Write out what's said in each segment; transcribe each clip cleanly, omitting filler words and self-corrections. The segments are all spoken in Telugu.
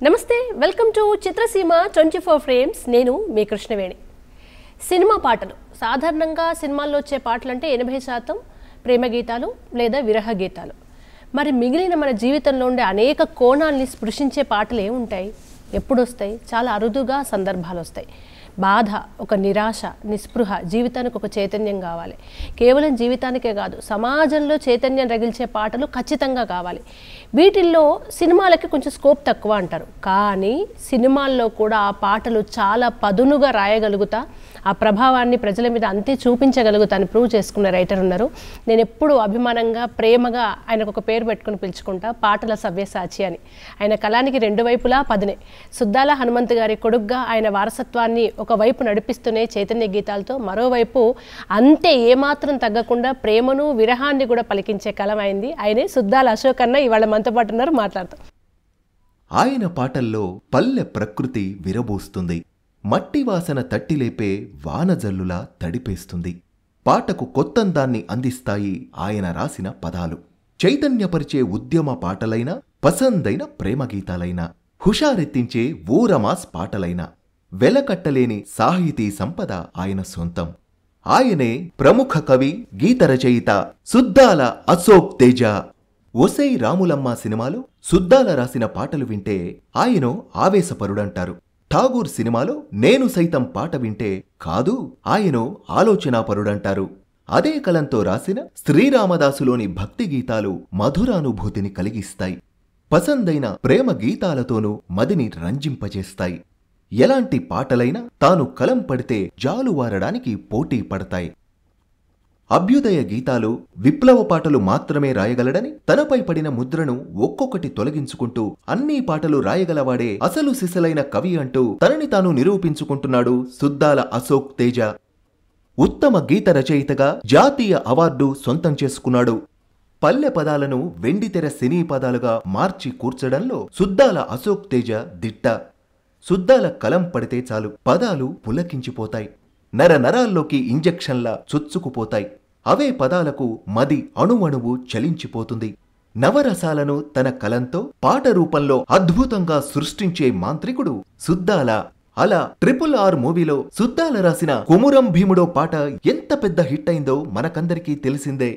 నమస్తే వెల్కమ్ టు చిత్రసీమ 24 ఫ్రేమ్స్ నేను మీ కృష్ణవేణి సినిమా పాటలు సాధారణంగా సినిమాల్లో వచ్చే పాటలు అంటే 80% ప్రేమ గీతాలు లేదా విరహ గీతాలు మరి మిగిలిన మన జీవితంలో ఉండే అనేక కోణాల్ని స్పృశించే పాటలు ఏముంటాయి ఎప్పుడు వస్తాయి చాలా అరుదుగా సందర్భాలు వస్తాయి బాధ ఒక నిరాశ నిస్పృహ జీవితానికి ఒక చైతన్యం కావాలి కేవలం జీవితానికే కాదు సమాజంలో చైతన్యం రగిల్చే పాటలు ఖచ్చితంగా కావాలి వీటిల్లో సినిమాలకి కొంచెం స్కోప్ తక్కువ అంటారు కానీ సినిమాల్లో కూడా ఆ పాటలు చాలా పదునుగా రాయగలుగుతా ఆ ప్రభావాన్ని ప్రజల మీద అంతే చూపించగలుగుతా అని ప్రూవ్ చేసుకున్న రైటర్ ఉన్నారు నేను ఎప్పుడు అభిమానంగా ప్రేమగా ఆయనకు ఒక పేరు పెట్టుకుని పిలుచుకుంటా పాటల సవ్యసాచి అని ఆయన కళానికి రెండు వైపులా పదినే సుద్దాల హనుమంత్ గారి కొడుగ్గా ఆయన వారసత్వాన్ని ఒకవైపు నడిపిస్తూనే చైతన్య గీతాలతో మరోవైపు అంతే ఏమాత్రం తగ్గకుండా ప్రేమను విరహాన్ని కూడా పలికించే కలం అయింది ఆయనే సుద్దాల అశోక్ అన్న ఇవాళ మనతో పాటు ఉన్నారు మాట్లాడతాం ఆయన పాటల్లో పల్లె ప్రకృతి విరబూస్తుంది మట్టి వాసన తట్టిలేపే వానజల్లులా తడిపేస్తుంది పాటకు కొత్తందాన్ని అందిస్తాయి ఆయన రాసిన పదాలు చైతన్యపరిచే ఉద్యమ పాటలైన పసందైన ప్రేమగీతాలైన హుషారెత్తించే ఊరమాస్ పాటలైన వెలకట్టలేని సాహితీ సంపద ఆయన సొంతం ఆయనే ప్రముఖ కవి గీత రచయిత సుద్దాల అశోక్ తేజ ఒసై రాములమ్మ సినిమాలో సుద్దాల రాసిన పాటలు వింటే ఆయనో ఆవేశపరుడంటారు ఠాగూర్ సినిమాలో నేను సైతం పాట వింటే కాదు ఆయనో ఆలోచనాపరుడంటారు అదే కలంతో రాసిన శ్రీరామదాసులోని భక్తి గీతాలు మధురానుభూతిని కలిగిస్తాయి పసందైన ప్రేమ గీతాలతోనూ మదిని రంజింపజేస్తాయి ఎలాంటి పాటలైనా తాను కలం పడితే జాలువారడానికి పోటీ పడతాయి అభ్యుదయ గీతాలు విప్లవ పాటలు మాత్రమే రాయగలడని తనపై పడిన ముద్రను ఒక్కొక్కటి తొలగించుకుంటూ అన్ని పాటలు రాయగలవాడే అసలు సిసలైన కవి అంటూ తనని తాను నిరూపించుకుంటున్నాడు సుద్దాల అశోక్ తేజ ఉత్తమ గీత రచయితగా జాతీయ అవార్డు సొంతం చేసుకున్నాడు పల్లె పదాలను వెండితెర సినీ పదాలుగా మార్చి కూర్చడంలో సుద్దాల అశోక్ తేజ దిట్ట సుద్దాల కలం పడితే చాలు పదాలు పులకించిపోతాయి నరనరాల్లోకి ఇంజెక్షన్లా చొచ్చుకుపోతాయి అవే పదాలకు మది అణువణువు చలించిపోతుంది నవరసాలను తన కలంతో పాట రూపంలో అద్భుతంగా సృష్టించే మాంత్రికుడు సుద్దాల అలా RRR మూవీలో సుద్దాల రాసిన కుమురం భీముడో పాట ఎంత పెద్ద హిట్ అయిందో మనకందరికీ తెలిసిందే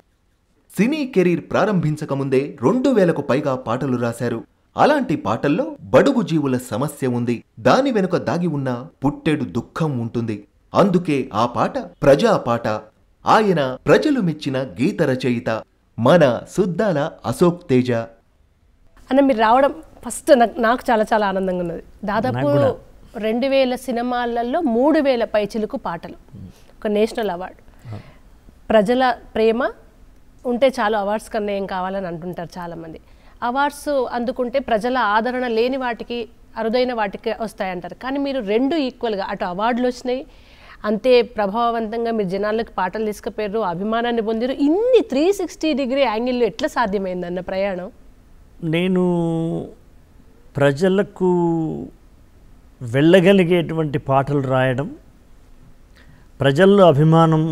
సినీ కెరీర్ ప్రారంభించకముందే 2000కు పైగా పాటలు రాశారు అలాంటి పాటల్లో బడుగు జీవుల సమస్య ఉంది దాని వెనుక దాగి ఉన్న పుట్టెడు దుఃఖం ఉంటుంది అందుకే ఆ పాట ప్రజాపాట ఆయన ప్రజలు మెచ్చిన గీత రచయిత మన సుద్దాల అశోక్ తేజ అన్న మీరు రావడం ఫస్ట్ నాకు చాలా చాలా ఆనందంగా ఉన్నది దాదాపు 2000 సినిమాలలో 3000 పైచిలుకు పాటలు ఒక నేషనల్ అవార్డు ప్రజల ప్రేమ ఉంటే చాలు అవార్డ్స్ కన్నా ఏం కావాలని అంటుంటారు చాలామంది అవార్డ్స్ అందుకుంటే ప్రజల ఆదరణ లేని వాటికి అరుదైన వాటికి వస్తాయంటారు కానీ మీరు రెండు ఈక్వల్గా అటు అవార్డులు వచ్చినాయి అంతే ప్రభావవంతంగా మీరు జనాలకు పాటలు తీసుకుపోయారు అభిమానాన్ని పొందారు ఇన్ని 360 యాంగిల్లో ఎట్లా సాధ్యమైందన్న ప్రయాణం నేను ప్రజలకు వెళ్ళగలిగేటువంటి పాటలు రాయడం ప్రజల్లో అభిమానం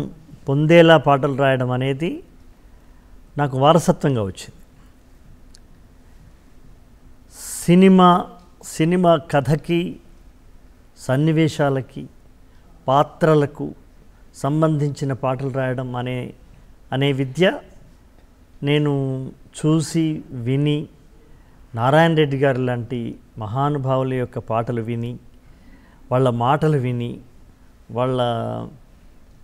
పొందేలా పాటలు రాయడం అనేది నాకు వారసత్వంగా వచ్చింది సినిమా కథకి సన్నివేశాలకి పాత్రలకు సంబంధించిన పాటలు రాయడం అనే విద్య నేను చూసి విని నారాయణ రెడ్డి గారు లాంటి మహానుభావుల యొక్క పాటలు విని వాళ్ళ మాటలు విని వాళ్ళ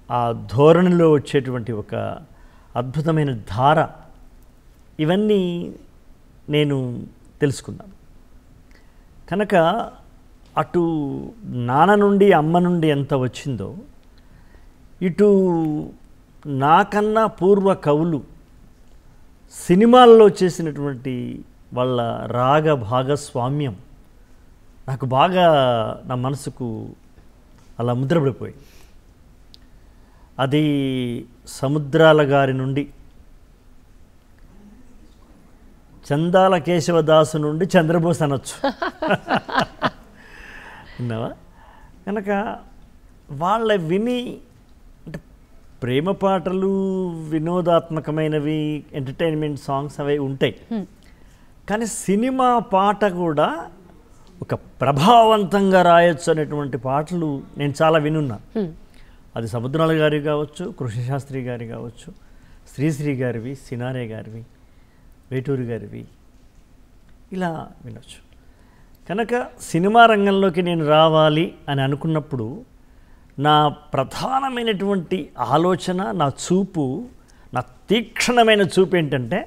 ఆ ధోరణిలో వచ్చేటువంటి ఒక అద్భుతమైన ధార ఇవన్నీ నేను తెలుసుకున్నాను కనుక అటు నాన్న నుండి అమ్మ నుండి ఎంత వచ్చిందో ఇటు నాకన్నా పూర్వ కవులు సినిమాల్లో చేసినటువంటి వాళ్ళ రాగ భాగస్వామ్యం నాకు బాగా నా మనసుకు అలా ముద్రపడిపోయింది అది సముద్రాల గారి నుండి చందాల కేశవదాసు నుండి చంద్రబోస్ అనొచ్చు విన్నావా కనుక వాళ్ళ విని అంటే ప్రేమ పాటలు వినోదాత్మకమైనవి ఎంటర్టైన్మెంట్ సాంగ్స్ అవి ఉంటాయి కానీ సినిమా పాట కూడా ఒక ప్రభావవంతంగా రాయొచ్చు అనేటువంటి పాటలు నేను చాలా వినున్నా. అది సముద్రాల గారి కావచ్చు, కృష్ణశాస్త్రి గారి కావచ్చు, శ్రీశ్రీ గారివి, సినారే గారివి, వేటూరి గారివి, ఇలా వినొచ్చు. కనుక సినిమా రంగంలోకి నేను రావాలి అని అనుకున్నప్పుడు నా ప్రధానమైనటువంటి ఆలోచన, నా చూపు, నా తీక్షణమైన చూపు ఏంటంటే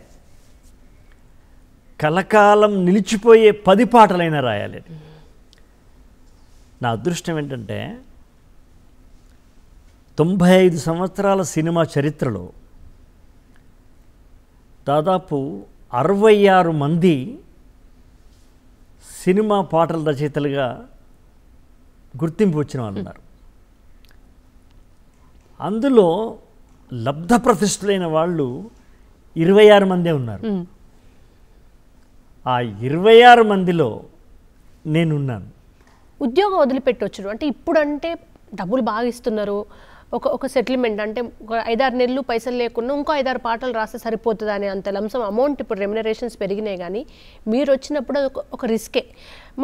కలకాలం నిలిచిపోయే 10 పాటలైనా రాయాలి. నా అదృష్టం ఏంటంటే 95 సంవత్సరాల సినిమా చరిత్రలో దాదాపు 66 మంది సినిమా పాటల రచయితలుగా గుర్తింపు వచ్చిన వాళ్ళు ఉన్నారు. అందులో లబ్ధ ప్రతిష్ఠులైన వాళ్ళు 26 మందే ఉన్నారు. ఆ 26 మందిలో నేనున్నాను. ఉద్యోగం వదిలిపెట్టొచ్చు అంటే ఇప్పుడు అంటే డబ్బులు బాగా ఇస్తున్నారు, ఒక సెటిల్మెంట్ అంటే ఒక 5-6 నెలలు పైసలు లేకుండా ఇంకో 5-6 పాటలు రాస్తే సరిపోతుంది అని అంత లంసం అమౌంట్ ఇప్పుడు రెమ్యునరేషన్స్ పెరిగినాయి. కానీ మీరు వచ్చినప్పుడు ఒక రిస్కే.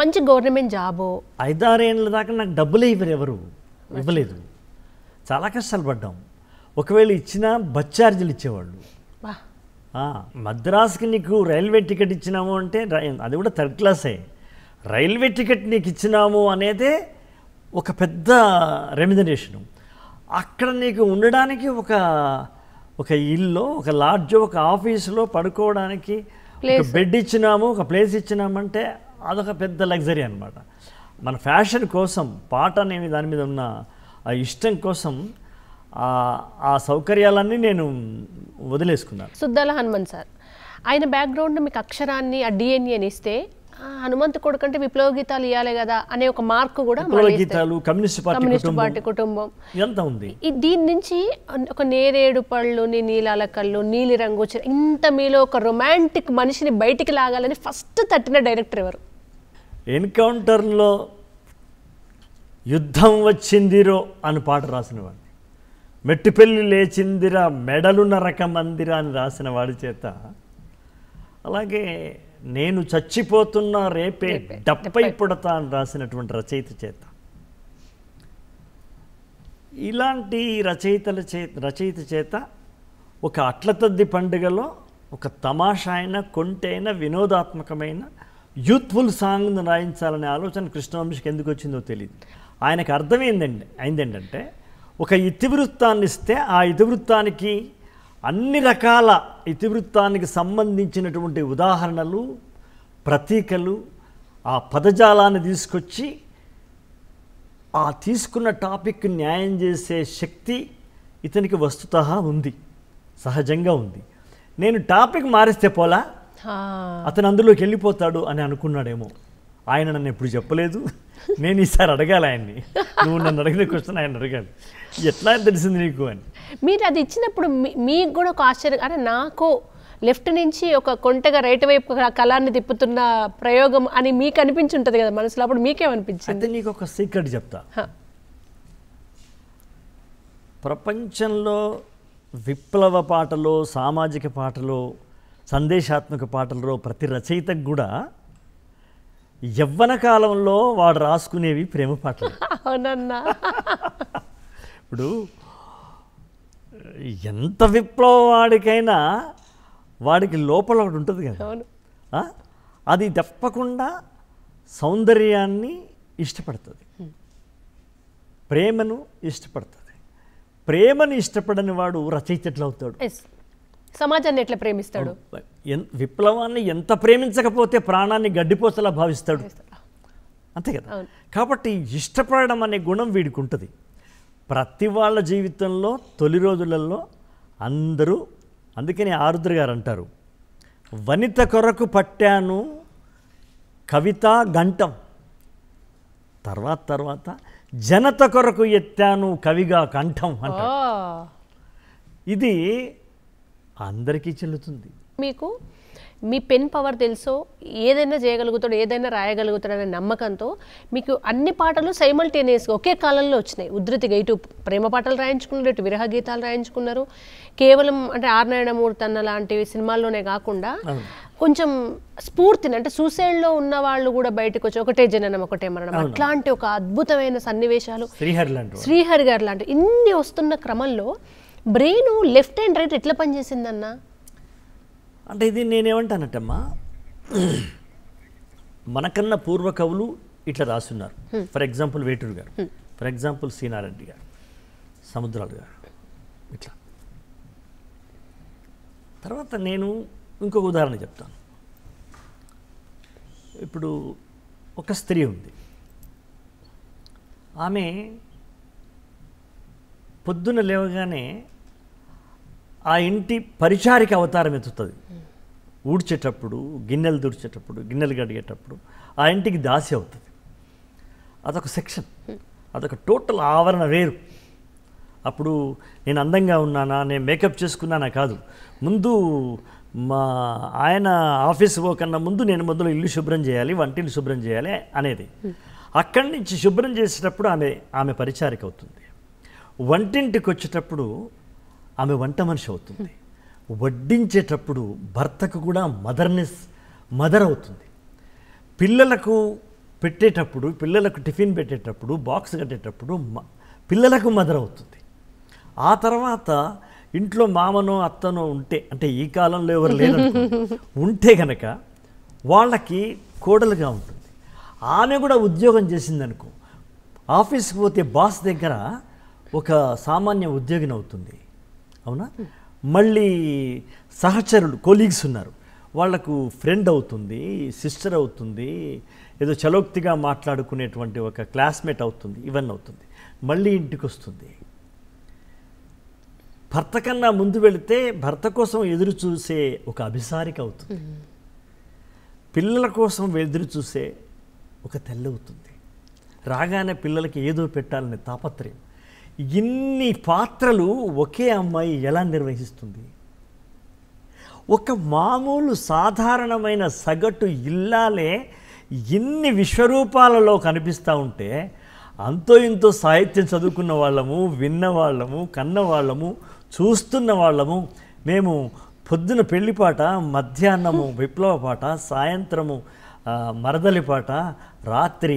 మంచి గవర్నమెంట్ జాబు 5-6 ఏళ్ళ దాకా నాకు డబ్బులే ఎవరు ఇవ్వలేదు. చాలా కష్టాలు పడ్డాం. ఒకవేళ ఇచ్చినా బస్ ఛార్జీలు ఇచ్చేవాళ్ళు. మద్రాసుకి నీకు రైల్వే టికెట్ ఇచ్చినాము అంటే అది కూడా 3rd క్లాసే. రైల్వే టికెట్ నీకు ఇచ్చినాము అనేదే ఒక పెద్ద రెమ్యునరేషను. అక్కడ నీకు ఉండడానికి ఒక ఇల్లు, ఒక లాడ్జ్, ఒక ఆఫీసులో పడుకోవడానికి ఒక బెడ్ ఇచ్చినాము, ఒక ప్లేస్ ఇచ్చినామంటే అదొక పెద్ద లగ్జరీ అనమాట. మన ఫ్యాషన్ కోసం, పాట అనే దాని మీద ఉన్న ఆ ఇష్టం కోసం ఆ సౌకర్యాలన్నీ నేను వదిలేసుకున్నాను. సుద్దాల హనుమంత్ సార్, ఆయన బ్యాక్గ్రౌండ్ మీకు అక్షరాన్ని, ఆ డిఎన్ఏని ఇస్తే హనుమంత్ కొడుకు అంటే విప్లవ గీతాలు ఇవ్వాలి కదా అనే ఒక మార్క్ కూడా గీతాలు, కమ్యూనిస్ట్ పార్టీ కుటుంబం ఎంత ఉంది. దీని నుంచి ఒక నేరేడు పళ్ళు, నీలాల కళ్ళు, నీలి రంగు, ఇంత మీలో ఒక రొమాంటిక్ మనిషిని బయటికి లాగాలని ఫస్ట్ తట్టిన డైరెక్టర్ ఎవరు? ఎన్కౌంటర్లో యుద్ధం వచ్చిందిరో అని పాట రాసినవాడు, మెట్టిపెల్లి లేచిందిరా మెడలు నరకమందిరా అని రాసిన వాడి చేత, అలాగే నేను చచ్చిపోతున్నా రేపే డప్పై పుడతా అని రాసినటువంటి రచయిత చేత, ఇలాంటి రచయిత చేత ఒక అట్లతద్ది పండుగలో ఒక తమాషా అయిన, కొంటైన, వినోదాత్మకమైన యూత్ఫుల్ సాంగ్ను రాయించాలనే ఆలోచన కృష్ణవంశీకి ఎందుకు వచ్చిందో తెలియదు. ఆయనకు అయిందేంటంటే ఒక ఇతివృత్తాన్ని ఇస్తే ఆ ఇతివృత్తానికి అన్ని రకాల ఇతివృత్తానికి సంబంధించినటువంటి ఉదాహరణలు, ప్రతీకలు, ఆ పదజాలాన్ని తీసుకొచ్చి ఆ తీసుకున్న టాపిక్ న్యాయం చేసే శక్తి ఇతనికి వస్తుతః ఉంది, సహజంగా ఉంది. నేను టాపిక్ మారిస్తే పోలా అతను అందులోకి వెళ్ళిపోతాడు అని అనుకున్నాడేమో. ఆయన నన్ను ఎప్పుడు చెప్పలేదు. నేను ఈసారి అడగాలి ఆయన్ని, నువ్వు నన్ను అడిగిన క్వశ్చన్ ఆయన అడగాలి, ఎట్లా తెలిసింది నీకు అని. మీరు అది ఇచ్చినప్పుడు మీకు కూడా ఒక ఆశ్చర్యం, అంటే నాకు లెఫ్ట్ నుంచి ఒక కొంటగా రైట్ వైపు కళాన్ని తిప్పుతున్న ప్రయోగం అని మీకు అనిపించి ఉంటుంది కదా మనసులో, అప్పుడు మీకేమనిపించింది? అయితే నీకు ఒక సీక్రెట్ చెప్తా. ప్రపంచంలో విప్లవ పాటలో, సామాజిక పాటలో, సందేశాత్మక పాటలలో ప్రతి రచయితకు కూడా యవ్వన కాలంలో వాడు రాసుకునేవి ప్రేమ పాటలు. అవునన్నా. ఇప్పుడు ఎంత విప్లవవాడికైనా వాడికి లోపల ఒకటి ఉంటుంది కదా, అది తప్పకుండా సౌందర్యాన్ని ఇష్టపడుతుంది, ప్రేమను ఇష్టపడుతుంది. ప్రేమను ఇష్టపడని వాడు రచయిత ఎట్లా అవుతాడు? సమాజాన్ని ఎట్లా ప్రేమిస్తాడు? విప్లవాన్ని ఎంత ప్రేమించకపోతే ప్రాణాన్ని గడ్డిపోసలా భావిస్తాడు, అంతే కదా. కాబట్టి ఇష్టపడడం అనే గుణం వీడికి ఉంటుంది. ప్రతి వాళ్ళ జీవితంలో తొలి రోజులలో అందరూ, అందుకని ఆరుద్ర గారు అంటారు, వనిత కొరకు పట్టాను కవిత గంటం, తర్వాత జనత కొరకు ఎత్తాను కవిగా కంఠం అంటారు. ఇది అందరికీ చెల్లుతుంది. మీకు మీ పెన్ పవర్ తెలుసో, ఏదైనా చేయగలుగుతాడు, ఏదైనా రాయగలుగుతాడు అనే నమ్మకంతో మీకు అన్ని పాటలు సైమల్టేనియస్గా ఒకే కాలంలో వచ్చినాయి ఉధృతిగా. ఇటు ప్రేమ పాటలు రాయించుకున్నారు, ఇటు విరహ గీతాలు రాయించుకున్నారు. కేవలం అంటే ఆర్నారాయణమూర్తి అన్న లాంటి సినిమాల్లోనే కాకుండా కొంచెం స్ఫూర్తిని, అంటే సూసైడ్లో ఉన్న వాళ్ళు కూడా బయటకు వచ్చి ఒకటే జననం ఒకటే మరణం అట్లాంటి ఒక అద్భుతమైన సన్నివేశాలు శ్రీహరి గారు లాంటి ఇన్ని వస్తున్న క్రమంలో బ్రెయిన్ లెఫ్ట్ అండ్ రైట్ ఎట్లా పనిచేసిందన్న? అంటే ఇది నేనేమంటానట్టమ్మా, మనకన్నా పూర్వ కవులు ఇట్లా రాస్తున్నారు. ఫర్ ఎగ్జాంపుల్ వేటూరు గారు, ఫర్ ఎగ్జాంపుల్ సీనారెడ్డి గారు, సముద్రాలు గారు, ఇట్లా. తర్వాత నేను ఇంకొక ఉదాహరణ చెప్తాను. ఇప్పుడు ఒక స్త్రీ ఉంది, ఆమె పొద్దున లేవగానే ఆ ఇంటి పరిచారిక అవతారం ఎత్తుతుంది. ఊడ్చేటప్పుడు, గిన్నెలు తుడిచేటప్పుడు, గిన్నెలు కడిగేటప్పుడు ఆ ఇంటికి దాసి అవుతుంది. అదొక సెక్షన్, అదొక టోటల్ ఆవరణ వేరు. అప్పుడు నేను అందంగా ఉన్నానా, నేను మేకప్ చేసుకున్నానా కాదు, ముందు మా ఆయన ఆఫీస్ పోకన్నా ముందు నేను మొదలు ఇల్లు శుభ్రం చేయాలి, వంటిల్లు శుభ్రం చేయాలి అనేది. అక్కడి నుంచి శుభ్రం చేసేటప్పుడు ఆమె పరిచారిక అవుతుంది. వంటింటికి వచ్చేటప్పుడు ఆమె వంట మనిషి అవుతుంది. వడ్డించేటప్పుడు భర్తకు కూడా మదర్ అవుతుంది. పిల్లలకు పెట్టేటప్పుడు, పిల్లలకు టిఫిన్ పెట్టేటప్పుడు, బాక్స్ కట్టేటప్పుడు పిల్లలకు మదర్ అవుతుంది. ఆ తర్వాత ఇంట్లో మామనో అత్తనో ఉంటే, అంటే ఈ కాలంలో ఎవరు లేరు ఉంటే కనుక వాళ్ళకి కోడలుగా ఉంటుంది. ఆమె కూడా ఉద్యోగం చేసిందనుకో, ఆఫీస్కి పోతే బాస్ దగ్గర ఒక సామాన్య ఉద్యోగిని అవుతుంది. అవునా? మళ్ళీ సహచరులు, కొలీగ్స్ ఉన్నారు, వాళ్లకు ఫ్రెండ్ అవుతుంది, సిస్టర్ అవుతుంది, ఏదో చలోక్తిగా మాట్లాడుకునేటువంటి ఒక క్లాస్మేట్ అవుతుంది, ఇవన్నీ అవుతుంది. మళ్ళీ ఇంటికి వస్తుంది. భర్త కన్నా ముందు వెళితే భర్త కోసం ఎదురు చూసే ఒక అభిసారిక అవుతుంది. పిల్లల కోసం ఎదురు చూసే ఒక తెల్ల అవుతుంది. రాగానే పిల్లలకి ఏదో పెట్టాలనే తాపత్రయం. ఇన్ని పాత్రలు ఒకే అమ్మాయి ఎలా నిర్వహిస్తుంది? ఒక మామూలు సాధారణమైన సగటు ఇల్లాలే ఇన్ని విశ్వరూపాలలో కనిపిస్తూ ఉంటే, అంతో ఇంతో సాహిత్యం చదువుకున్న వాళ్ళము, విన్నవాళ్ళము, కన్నవాళ్ళము, చూస్తున్న వాళ్ళము మేము పొద్దున పెళ్లిపాట, మధ్యాహ్నము విప్లవ పాట, సాయంత్రము మరదలి పాట, రాత్రి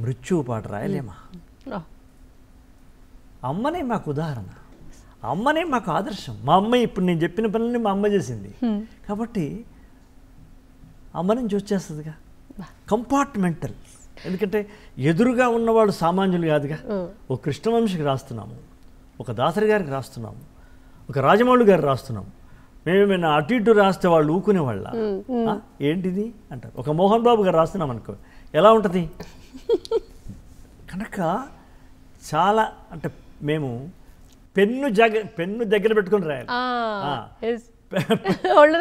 మృత్యువు పాట రాయలేమా? అమ్మనే మాకు ఉదాహరణ, అమ్మనే మాకు ఆదర్శం. మా అమ్మ ఇప్పుడు నేను చెప్పిన పనులని మా అమ్మ చేసింది కాబట్టి అమ్మ నుంచి వచ్చేస్తుందిగా. కంపార్ట్మెంటల్, ఎందుకంటే ఎదురుగా ఉన్నవాడు సామాన్యులు కాదుగా. ఒక కృష్ణవంశీకి రాస్తున్నాము, ఒక దాసరి గారికి రాస్తున్నాము, ఒక రాజమౌళి గారు రాస్తున్నాము. మేమేమైనా అటు ఇటు రాస్తే వాళ్ళు ఊకునేవాళ్ళ, ఏంటిది అంటారు. ఒక మోహన్ బాబు గారు రాస్తున్నాం అనుకో, ఎలా ఉంటుంది? కనుక చాలా, అంటే మేము పెన్ను దగ్గర పెట్టుకుని రాయాలి. ఒళ్ళు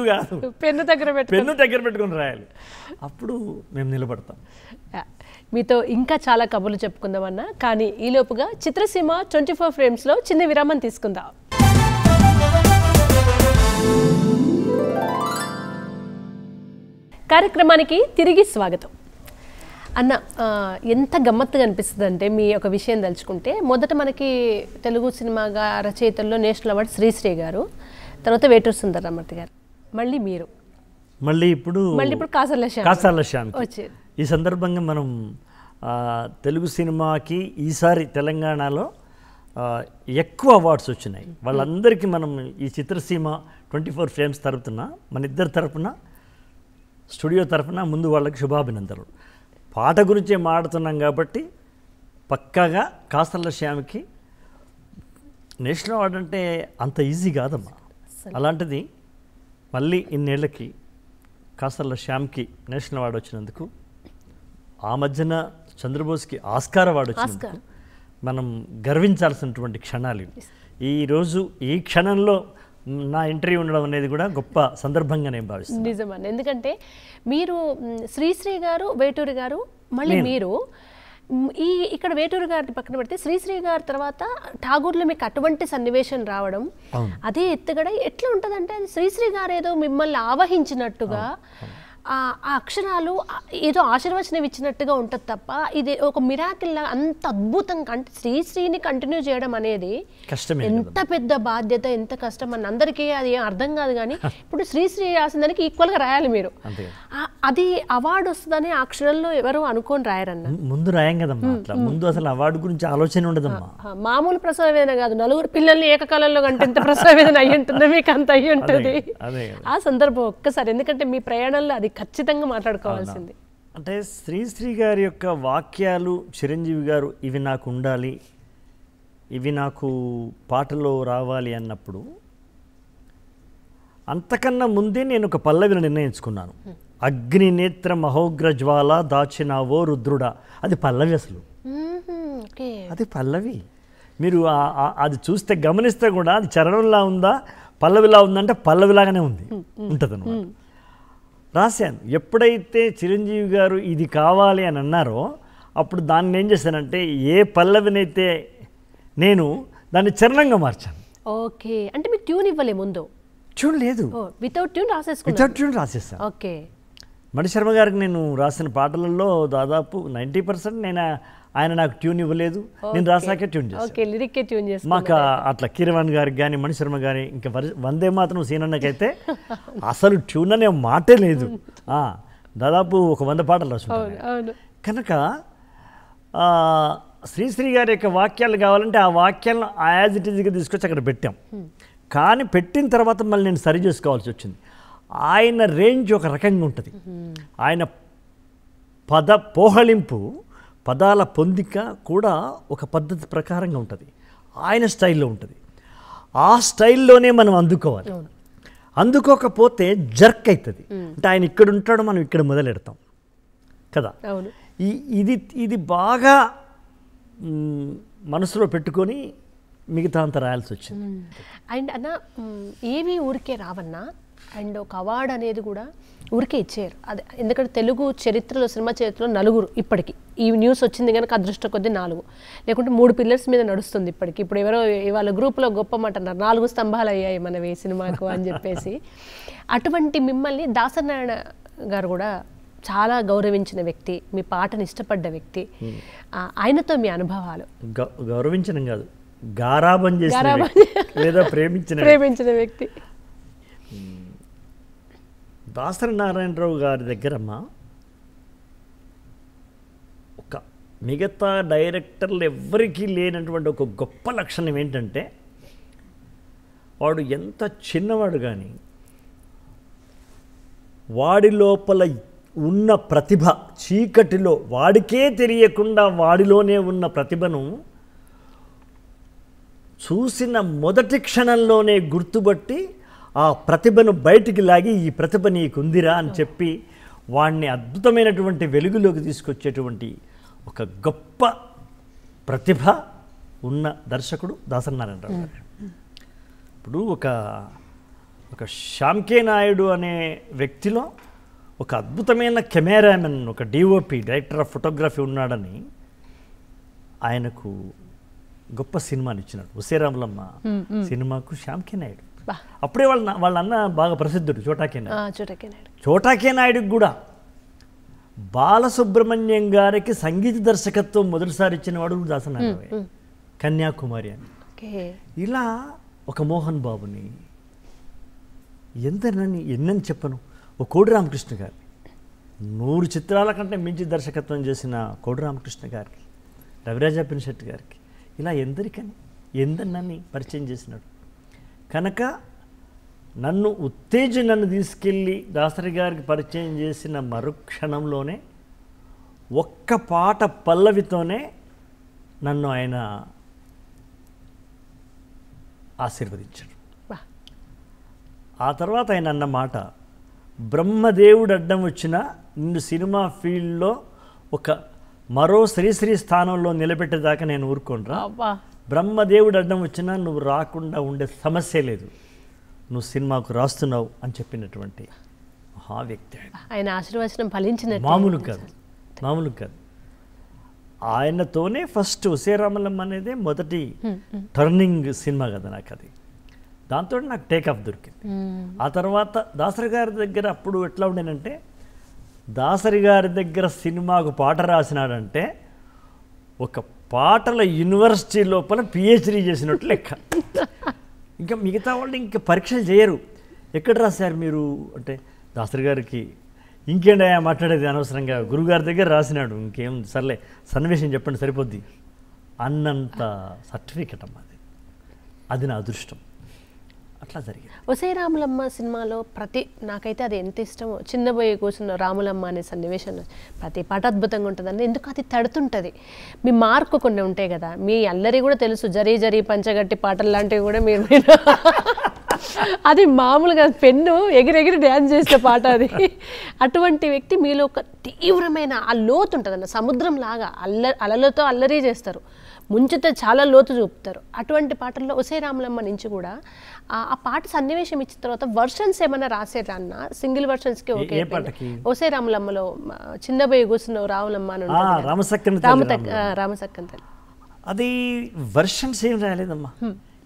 కాదు, పెన్ను దగ్గర పెట్టుకుని రాయాలి. అప్పుడు మేము నిలబడతాం. మీతో ఇంకా చాలా కబుర్లు చెప్పుకుందామన్నా, కానీ ఈలోపుగా చిత్రసీమ 24 ఫ్రేమ్స్లో చిన్న విరామం తీసుకుందాం. కార్యక్రమానికి తిరిగి స్వాగతం. అన్న, ఎంత గమ్మత్తుగా అనిపిస్తుంది అంటే మీ ఒక విషయం తలుచుకుంటే, మొదట మనకి తెలుగు సినిమాగా రచయితల్లో నేషనల్ అవార్డు శ్రీశ్రీ గారు, తర్వాత వేటూరు సుందరరామూర్తి గారు, మళ్ళీ మీరు, మళ్ళీ ఇప్పుడు కాసాల శ్యామ్ వచ్చేది. ఈ సందర్భంగా మనం తెలుగు సినిమాకి ఈసారి తెలంగాణలో ఎక్కువ అవార్డ్స్ వచ్చినాయి. వాళ్ళందరికీ మనం ఈ చిత్రసీమ 24 ఫ్రేమ్స్ తరపున, మన ఇద్దరి తరపున, స్టూడియో తరపున ముందు వాళ్ళకి శుభాభినందనలు. పాట గురించే మాట్లాడుతున్నాం కాబట్టి పక్కాగా కాసర్ల శ్యామ్కి నేషనల్ అవార్డు అంటే అంత ఈజీ కాదమ్మా. అలాంటిది మళ్ళీ ఇన్నేళ్ళకి కాసర్ల శ్యామ్కి నేషనల్ అవార్డు వచ్చినందుకు, ఆ మధ్యన చంద్రబోస్కి ఆస్కార్ అవార్డు వచ్చినందుకు మనం గర్వించాల్సినటువంటి క్షణాలు. ఈరోజు ఈ క్షణంలో నా ఇంటర్వ్యూ ఉండడం అనేది కూడా గొప్ప సందర్భంగా నేను భావిస్తాను. నిజమని, ఎందుకంటే మీరు శ్రీశ్రీ గారు, వేటూరి గారు, మళ్ళీ మీరు ఇక్కడ వేటూరి గారిని పక్కన పెడితే శ్రీశ్రీ గారి తర్వాత ఠాగూర్లో మీకు అటువంటి సన్నివేశం రావడం, అదే ఎత్తుగడ ఎట్లా ఉంటుందంటే, అది శ్రీశ్రీ గారు ఏదో మిమ్మల్ని ఆవహించినట్టుగా ఆ అక్షరాలు ఏదో ఆశీర్వచనం ఇచ్చినట్టుగా ఉంటుంది తప్ప ఇది ఒక మిరాకిల్ లాగా అంత అద్భుతంగా అంటే శ్రీశ్రీని కంటిన్యూ చేయడం అనేది కష్టమే ఎంత పెద్ద బాధ్యత, ఎంత కష్టం అని అందరికీ అది ఏం అర్థం కాదు. కానీ ఇప్పుడు శ్రీశ్రీ రాసిన దానికి ఈక్వల్గా రాయాలి మీరు. అది అవార్డు వస్తుందని ఆ క్షణంలో ఎవరు అనుకోని రాయరన్న. ముందు రాయం కదమ్మా, అట్లా ముందు అసలు అవార్డు గురించి ఆలోచన ఉండదమ్మా. మామూలు ప్రసవ వేదన కాదు, నలుగురు పిల్లల్ని ఏకకాలంలో కంటే ఎంత ప్రసవ వేదన అయ్యి ఉంటుంది, మీకు అంత అయ్యి ఉంటుంది ఆ సందర్భం ఒక్కసారి. ఎందుకంటే మీ ప్రయాణంలో అది ఖచ్చితంగా మాట్లాడుకోవాల్సింది. అంటే శ్రీశ్రీ గారి యొక్క వాక్యాలు చిరంజీవి గారు ఇవి నాకు ఉండాలి, ఇవి నాకు పాటలో రావాలి అన్నప్పుడు అంతకన్నా ముందే నేను ఒక పల్లవిని నిర్ణయించుకున్నాను. అగ్ని నేత్ర మహోగ్ర జ్వాల దాచినావో రుద్రుడా, అది పల్లవి. అసలు అది పల్లవి. మీరు అది చూస్తే గమనిస్తే కూడా అది చరణంలా ఉందా పల్లవిలా ఉందంటే పల్లవిలాగానే ఉంటుంది అన్నమాట. రాశాను. ఎప్పుడైతే చిరంజీవి గారు ఇది కావాలి అని అన్నారో అప్పుడు దాన్ని ఏం చేశానంటే ఏ పల్లవినైతే నేను దాన్ని చరణంగా మార్చాను. ఓకే, అంటే మీకు ట్యూన్ ఇవ్వలే ముందు? ట్యూన్ లేదు, without tune రాసేసుకున్నాను. Without tune రాసేసాను. Okay. Mani Sharma గారికి నేను రాసిన పాటలలో దాదాపు 90% ఆయన నాకు ట్యూన్ ఇవ్వలేదు, నేను రాసాకే ట్యూన్ చేశాను. మాకు అట్లా కీరవాణి గారికి కానీ మణిశర్మ గారి ఇంకా వందే మాత్రం సీనన్నకైతే అసలు ట్యూన్ అనే మాటే లేదు. దాదాపు ఒక 100 పాటలు రాసుకుంటాను. కనుక శ్రీశ్రీ గారి యొక్క వాక్యాలు కావాలంటే ఆ వాక్యాలను యాజ్ ఇట్ ఈజ్గా తీసుకొచ్చి అక్కడ పెట్టాం. కానీ పెట్టిన తర్వాత మళ్ళీ నేను సరి చేసుకోవాల్సి వచ్చింది. ఆయన రేంజ్ ఒక రకంగా ఉంటుంది, ఆయన పద పోహళింపు పదాల పొందిక కూడా ఒక పద్ధతి ప్రకారంగా ఉంటుంది, ఆయన స్టైల్లో ఉంటుంది. ఆ స్టైల్లోనే మనం అందుకోవాలి. అందుకోకపోతే జర్క్ అవుతుంది. అంటే ఆయన ఇక్కడ ఉంటాడు, మనం ఇక్కడ మొదలెడతాం కదా. ఇది బాగా మనసులో పెట్టుకొని మిగతా అంత రాయాల్సి వచ్చింది. అండ్ అన్న ఏవి ఊరికే రావన్నా, అండ్ ఒక అవార్డు అనేది కూడా ఊరికే ఇచ్చారు. అదే ఎందుకంటే తెలుగు చరిత్రలో సినిమా చరిత్రలో 4 ఇప్పటికి ఈ న్యూస్ వచ్చింది కనుక అదృష్ట కొద్దీ 4 లేకుంటే 3 పిల్లర్స్ మీద నడుస్తుంది ఇప్పటికి. ఇప్పుడు ఎవరో ఇవాళ గ్రూప్లో గొప్ప మాట అన్నారు, 4 స్తంభాలు అయ్యాయి మనవి సినిమాకు అని చెప్పేసి. అటువంటి మిమ్మల్ని దాసనారాయణ గారు కూడా చాలా గౌరవించిన వ్యక్తి, మీ పాటను ఇష్టపడ్డ వ్యక్తి. ఆయనతో మీ అనుభవాలు? గౌరవించడం కాదు, గారాబం చేసిన లేదా ప్రేమించిన వ్యక్తి. దాసరి నారాయణరావు గారి దగ్గరమ్మా ఒక మిగతా డైరెక్టర్లు ఎవ్వరికీ లేనటువంటి ఒక గొప్ప లక్షణం ఏంటంటే వాడు ఎంత చిన్నవాడు కానీ వాడి లోపల ఉన్న ప్రతిభ చీకటిలో వాడికే తెలియకుండా వాడిలోనే ఉన్న ప్రతిభను చూసిన మొదటి క్షణంలోనే గుర్తుపట్టి ఆ ప్రతిభను బయటికి లాగి ఈ ప్రతిభ నీకుందిరా అని చెప్పి వాడిని అద్భుతమైనటువంటి వెలుగులోకి తీసుకొచ్చేటువంటి ఒక గొప్ప ప్రతిభ ఉన్న దర్శకుడు దాసరి నారాయణరావు గారు. ఇప్పుడు ఒక శ్యామ్కే నాయుడు అనే వ్యక్తిలో ఒక అద్భుతమైన కెమెరామెన్, ఒక డిఓపి డైరెక్టర్ ఆఫ్ ఫోటోగ్రఫీ ఉన్నాడని ఆయనకు గొప్ప సినిమాని ఇచ్చినాడు. ఉసేరాములమ్మ సినిమాకు శ్యామ్కే నాయుడు. అప్పుడే వాళ్ళ అన్న బాగా ప్రసిద్ధుడు చోటాకే నాయుడు. చోటాకే నాయుడుకి కూడా బాలసుబ్రహ్మణ్యం గారికి సంగీత దర్శకత్వం మొదటిసారి ఇచ్చిన వాడు దాసరి నారాయణరావు, కన్యాకుమారి అని. ఇలా ఒక మోహన్ బాబుని ఎన్నని చెప్పను, ఒక కోడి రామకృష్ణ గారిని 100 చిత్రాల కంటే మించి దర్శకత్వం చేసిన కోడి రామకృష్ణ గారికి, రవిరాజా పినిశెట్టి గారికి, ఇలా ఎందరినని పరిచయం చేసినాడు. కనుక నన్ను తీసుకెళ్ళి దాసరి గారికి పరిచయం చేసిన మరుక్షణంలోనే ఒక్క పాట పల్లవితోనే నన్ను ఆయన ఆశీర్వదించాడు. ఆ తర్వాత ఆయన అన్న మాట, బ్రహ్మదేవుడు అడ్డం వచ్చినా నిన్ను సినిమా ఫీల్డ్లో మరో శ్రీశ్రీ స్థానంలో నిలబెట్టేదాకా నేను ఊరుకోనరా, బ్రహ్మదేవుడు అడ్డం వచ్చినా నువ్వు రాకుండా ఉండే సమస్య లేదు, నువ్వు సినిమాకు రాస్తున్నావు అని చెప్పినటువంటి మహా వ్యక్తి ఆయన. ఆశీర్వచనం ఫలించిన మామూలు కాదు. ఆయనతోనే ఫస్ట్ ఉసేరామలమ్మ అనేది మొదటి టర్నింగ్ సినిమా కదా నాకు. అది దాంతో నాకు టేక్ ఆఫ్ దొరికింది. ఆ తర్వాత దాసరి గారి దగ్గర అప్పుడు ఎట్లా ఉండేనంటే దాసరి గారి దగ్గర సినిమాకు పాట రాసినాడంటే ఒక పాటల యూనివర్సిటీ లోపల పిహెచ్డీ చేసినట్టు లెక్క. ఇంకా మిగతా వాళ్ళు ఇంకా పరీక్షలు చేయరు. ఎక్కడ రాశారు మీరు అంటే దాసరి గారికి ఇంకేంటయా మాట్లాడేది అనవసరంగా గురువుగారి దగ్గర రాసినాడు, ఇంకేం సర్లే సన్నివేశం చెప్పండి సరిపోద్ది అన్నంత సర్టిఫికెట్ అమ్మ అది నా అదృష్టం. అట్లా జరిగింది. ఒసే రాములమ్మ సినిమాలో నాకైతే అది ఎంత ఇష్టమో, చిన్నబోయి కూర్చున్న రాములమ్మ అనే సన్నివేశంలో ప్రతి పాట అద్భుతంగా ఉంటుందండి. ఎందుకు అది తడుతుంటుంది. మీ మార్కు కొన్ని ఉంటాయి కదా, మీ అల్లరి కూడా తెలుసు, జరీ జరీ పంచగట్టి పాటలు లాంటివి కూడా మీరు అది మామూలుగా పెన్ను ఎగిరెగిరి డ్యాన్స్ చేసే పాట అది. అటువంటి వ్యక్తి మీలో ఒక తీవ్రమైన ఆ లోతు ఉంటుందన్న, సముద్రం లాగా అలలతో అల్లరి చేస్తారు, ముంచితే చాలా లోతు చూపుతారు. అటువంటి పాటల్లో ఒసే రాములమ్మ నుంచి కూడా ఆ పాట సన్నివేశం ఇచ్చిన తర్వాత వర్షన్స్ ఏమైనా రాసేరా అన్న? సింగిల్ వర్షన్స్కి ఓకే. ఒసే రాములమ్మలో చిన్నబోయి కూర్చున్న రాములమ్మ అని రామసక్కన్ తల్లి, అది వర్షన్స్ ఏం రాయలేదమ్మా,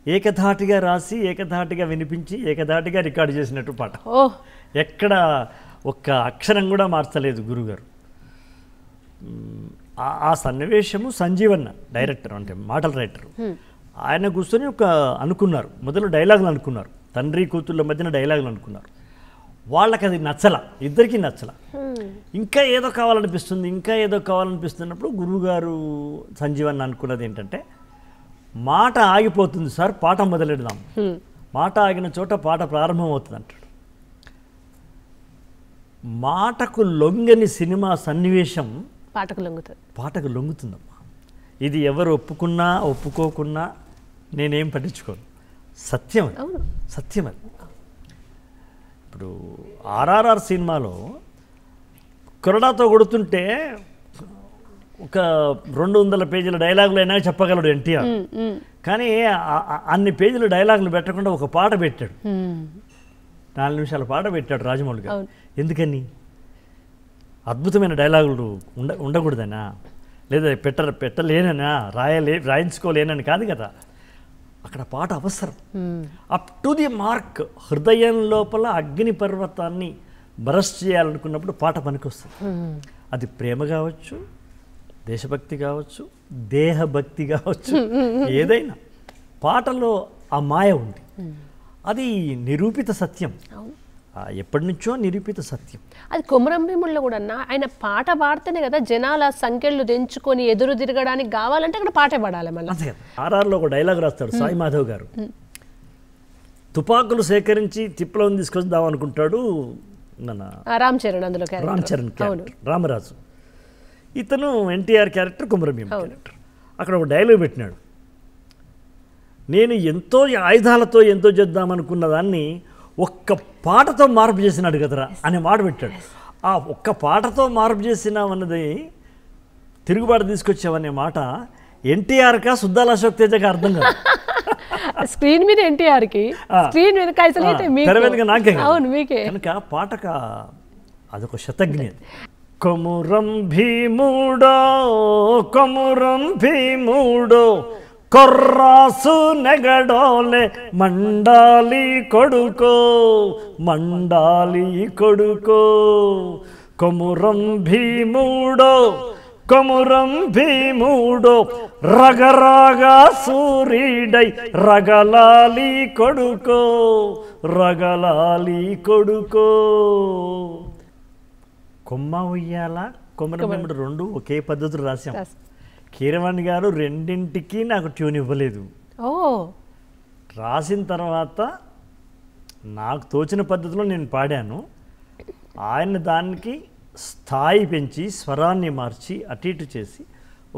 ఏకధాటిగా రాసి ఏకధాటిగా వినిపించి ఏకధాటిగా రికార్డు చేసినట్టు పాట. ఎక్కడ ఒక్క అక్షరం కూడా మార్చలేదు గురుగారు. ఆ సన్నివేశము సంజీవన్న డైరెక్టర్, అంటే మాటల రైటర్, ఆయన కూర్చొని అనుకున్నారు, మొదలు డైలాగులు అనుకున్నారు, తండ్రి కూతుళ్ళ మధ్యన డైలాగులు అనుకున్నారు. వాళ్ళకి అది నచ్చల, ఇద్దరికీ నచ్చల. ఇంకా ఏదో కావాలనిపిస్తుంది, ఇంకా ఏదో కావాలనిపిస్తున్నప్పుడు గురువుగారు సంజీవన్న అనుకున్నది ఏంటంటే, మాట ఆగిపోతుంది సార్, పాట మొదలెడదాం, మాట ఆగిన చోట పాట ప్రారంభం అవుతుంది అంటాడు. మాటకు లొంగని సినిమా సన్నివేశం పాటకు లొంగుతుందమ్మా. ఇది ఎవరు ఒప్పుకున్నా ఒప్పుకోకున్నా నేనేం పట్టించుకోను, సత్యం అది, సత్యం అది. ఇప్పుడు ఆర్ఆర్ఆర్ సినిమాలో కొరడాతో కొడుతుంటే ఒక 200 పేజీల డైలాగులు అయినా చెప్పగలడు ఎన్టీఆర్. కానీ అన్ని పేజీల డైలాగులు పెట్టకుండా ఒక పాట పెట్టాడు, 4 నిమిషాల పాట పెట్టాడు రాజమౌళి గారు. ఎందుకని? అద్భుతమైన డైలాగులు ఉండకూడదనా, లేదా పెట్టలేననా, రాయించుకోలేనని కాదు కదా, అక్కడ పాట అవసరం. అప్ టు ది మార్క్, హృదయం లోపల అగ్ని పర్వతాన్ని బరస్ట్ చేయాలనుకున్నప్పుడు పాట పనికొస్తుంది. అది ప్రేమ కావచ్చు, దేశభక్తి కావచ్చు, దేహభక్తి కావచ్చు, ఏదైనా పాటలో ఆ మాయ ఉంది. అది నిరూపిత సత్యం, ఎప్పటి నుంచో నిరూపిత సత్యం. అది కొమరం భీముల్లో కూడా ఆయన పాట పాడితేనే కదా జనాల సంఖ్యలు తెంచుకొని ఎదురు తిరగడానికి కావాలంటే అక్కడ పాటే పాడాలి. మళ్ళీ ఆర్ఆర్లో ఒక డైలాగ్ రాస్తాడు సాయి మాధవ్ గారు, తుపాకులు సేకరించి తిప్పలం తీసుకొద్దాం అనుకుంటాడు రామ్ చరణ్, అందులో రామ్ చరణ్ రామరాజు, ఇతను ఎన్టీఆర్ క్యారెక్టర్, కొమరం భీమ్ క్యారెక్టర్. అక్కడ ఒక డైలాగ్ పెట్టినాడు, నేను ఎంతో ఆయుధాలతో ఎంతో చేద్దామనుకున్న దాన్ని ఒక్క పాటతో మార్పు చేసినాడు కదరా అనే మాట పెట్టాడు. ఆ ఒక్క పాటతో మార్పు చేసినామన్నది, తిరుగుబాటు తీసుకొచ్చావనే మాట ఎన్టీఆర్కా సుద్దాల అశోక్ తేజగా అర్థం కాదు. స్క్రీన్ మీద ఎన్టీఆర్కి, స్క్రీన్ మీద నాకే కనుక పాటక అదొక శతజ్ఞ. కొమురం భీముడో కొమురం భీముడో కొర్రాసు నెగడోలే మండాలి కొడుకో మండాలి కొడుకో కొమురం భీముడో కొమురం భీముడో రగరాగా సూరీడై రగలాలి కొడుకో రగలాలి కొడుకో. కొమ్మ ఉయ్యాల కొమరం భీముడు 2 ఒకే పద్ధతులు రాశాం. కీరవాణి గారు రెండింటికి నాకు ట్యూన్ ఇవ్వలేదు. రాసిన తర్వాత నాకు తోచిన పద్ధతిలో నేను పాడాను. ఆయన దానికి స్థాయి పెంచి స్వరాన్ని మార్చి అటు ఇటు చేసి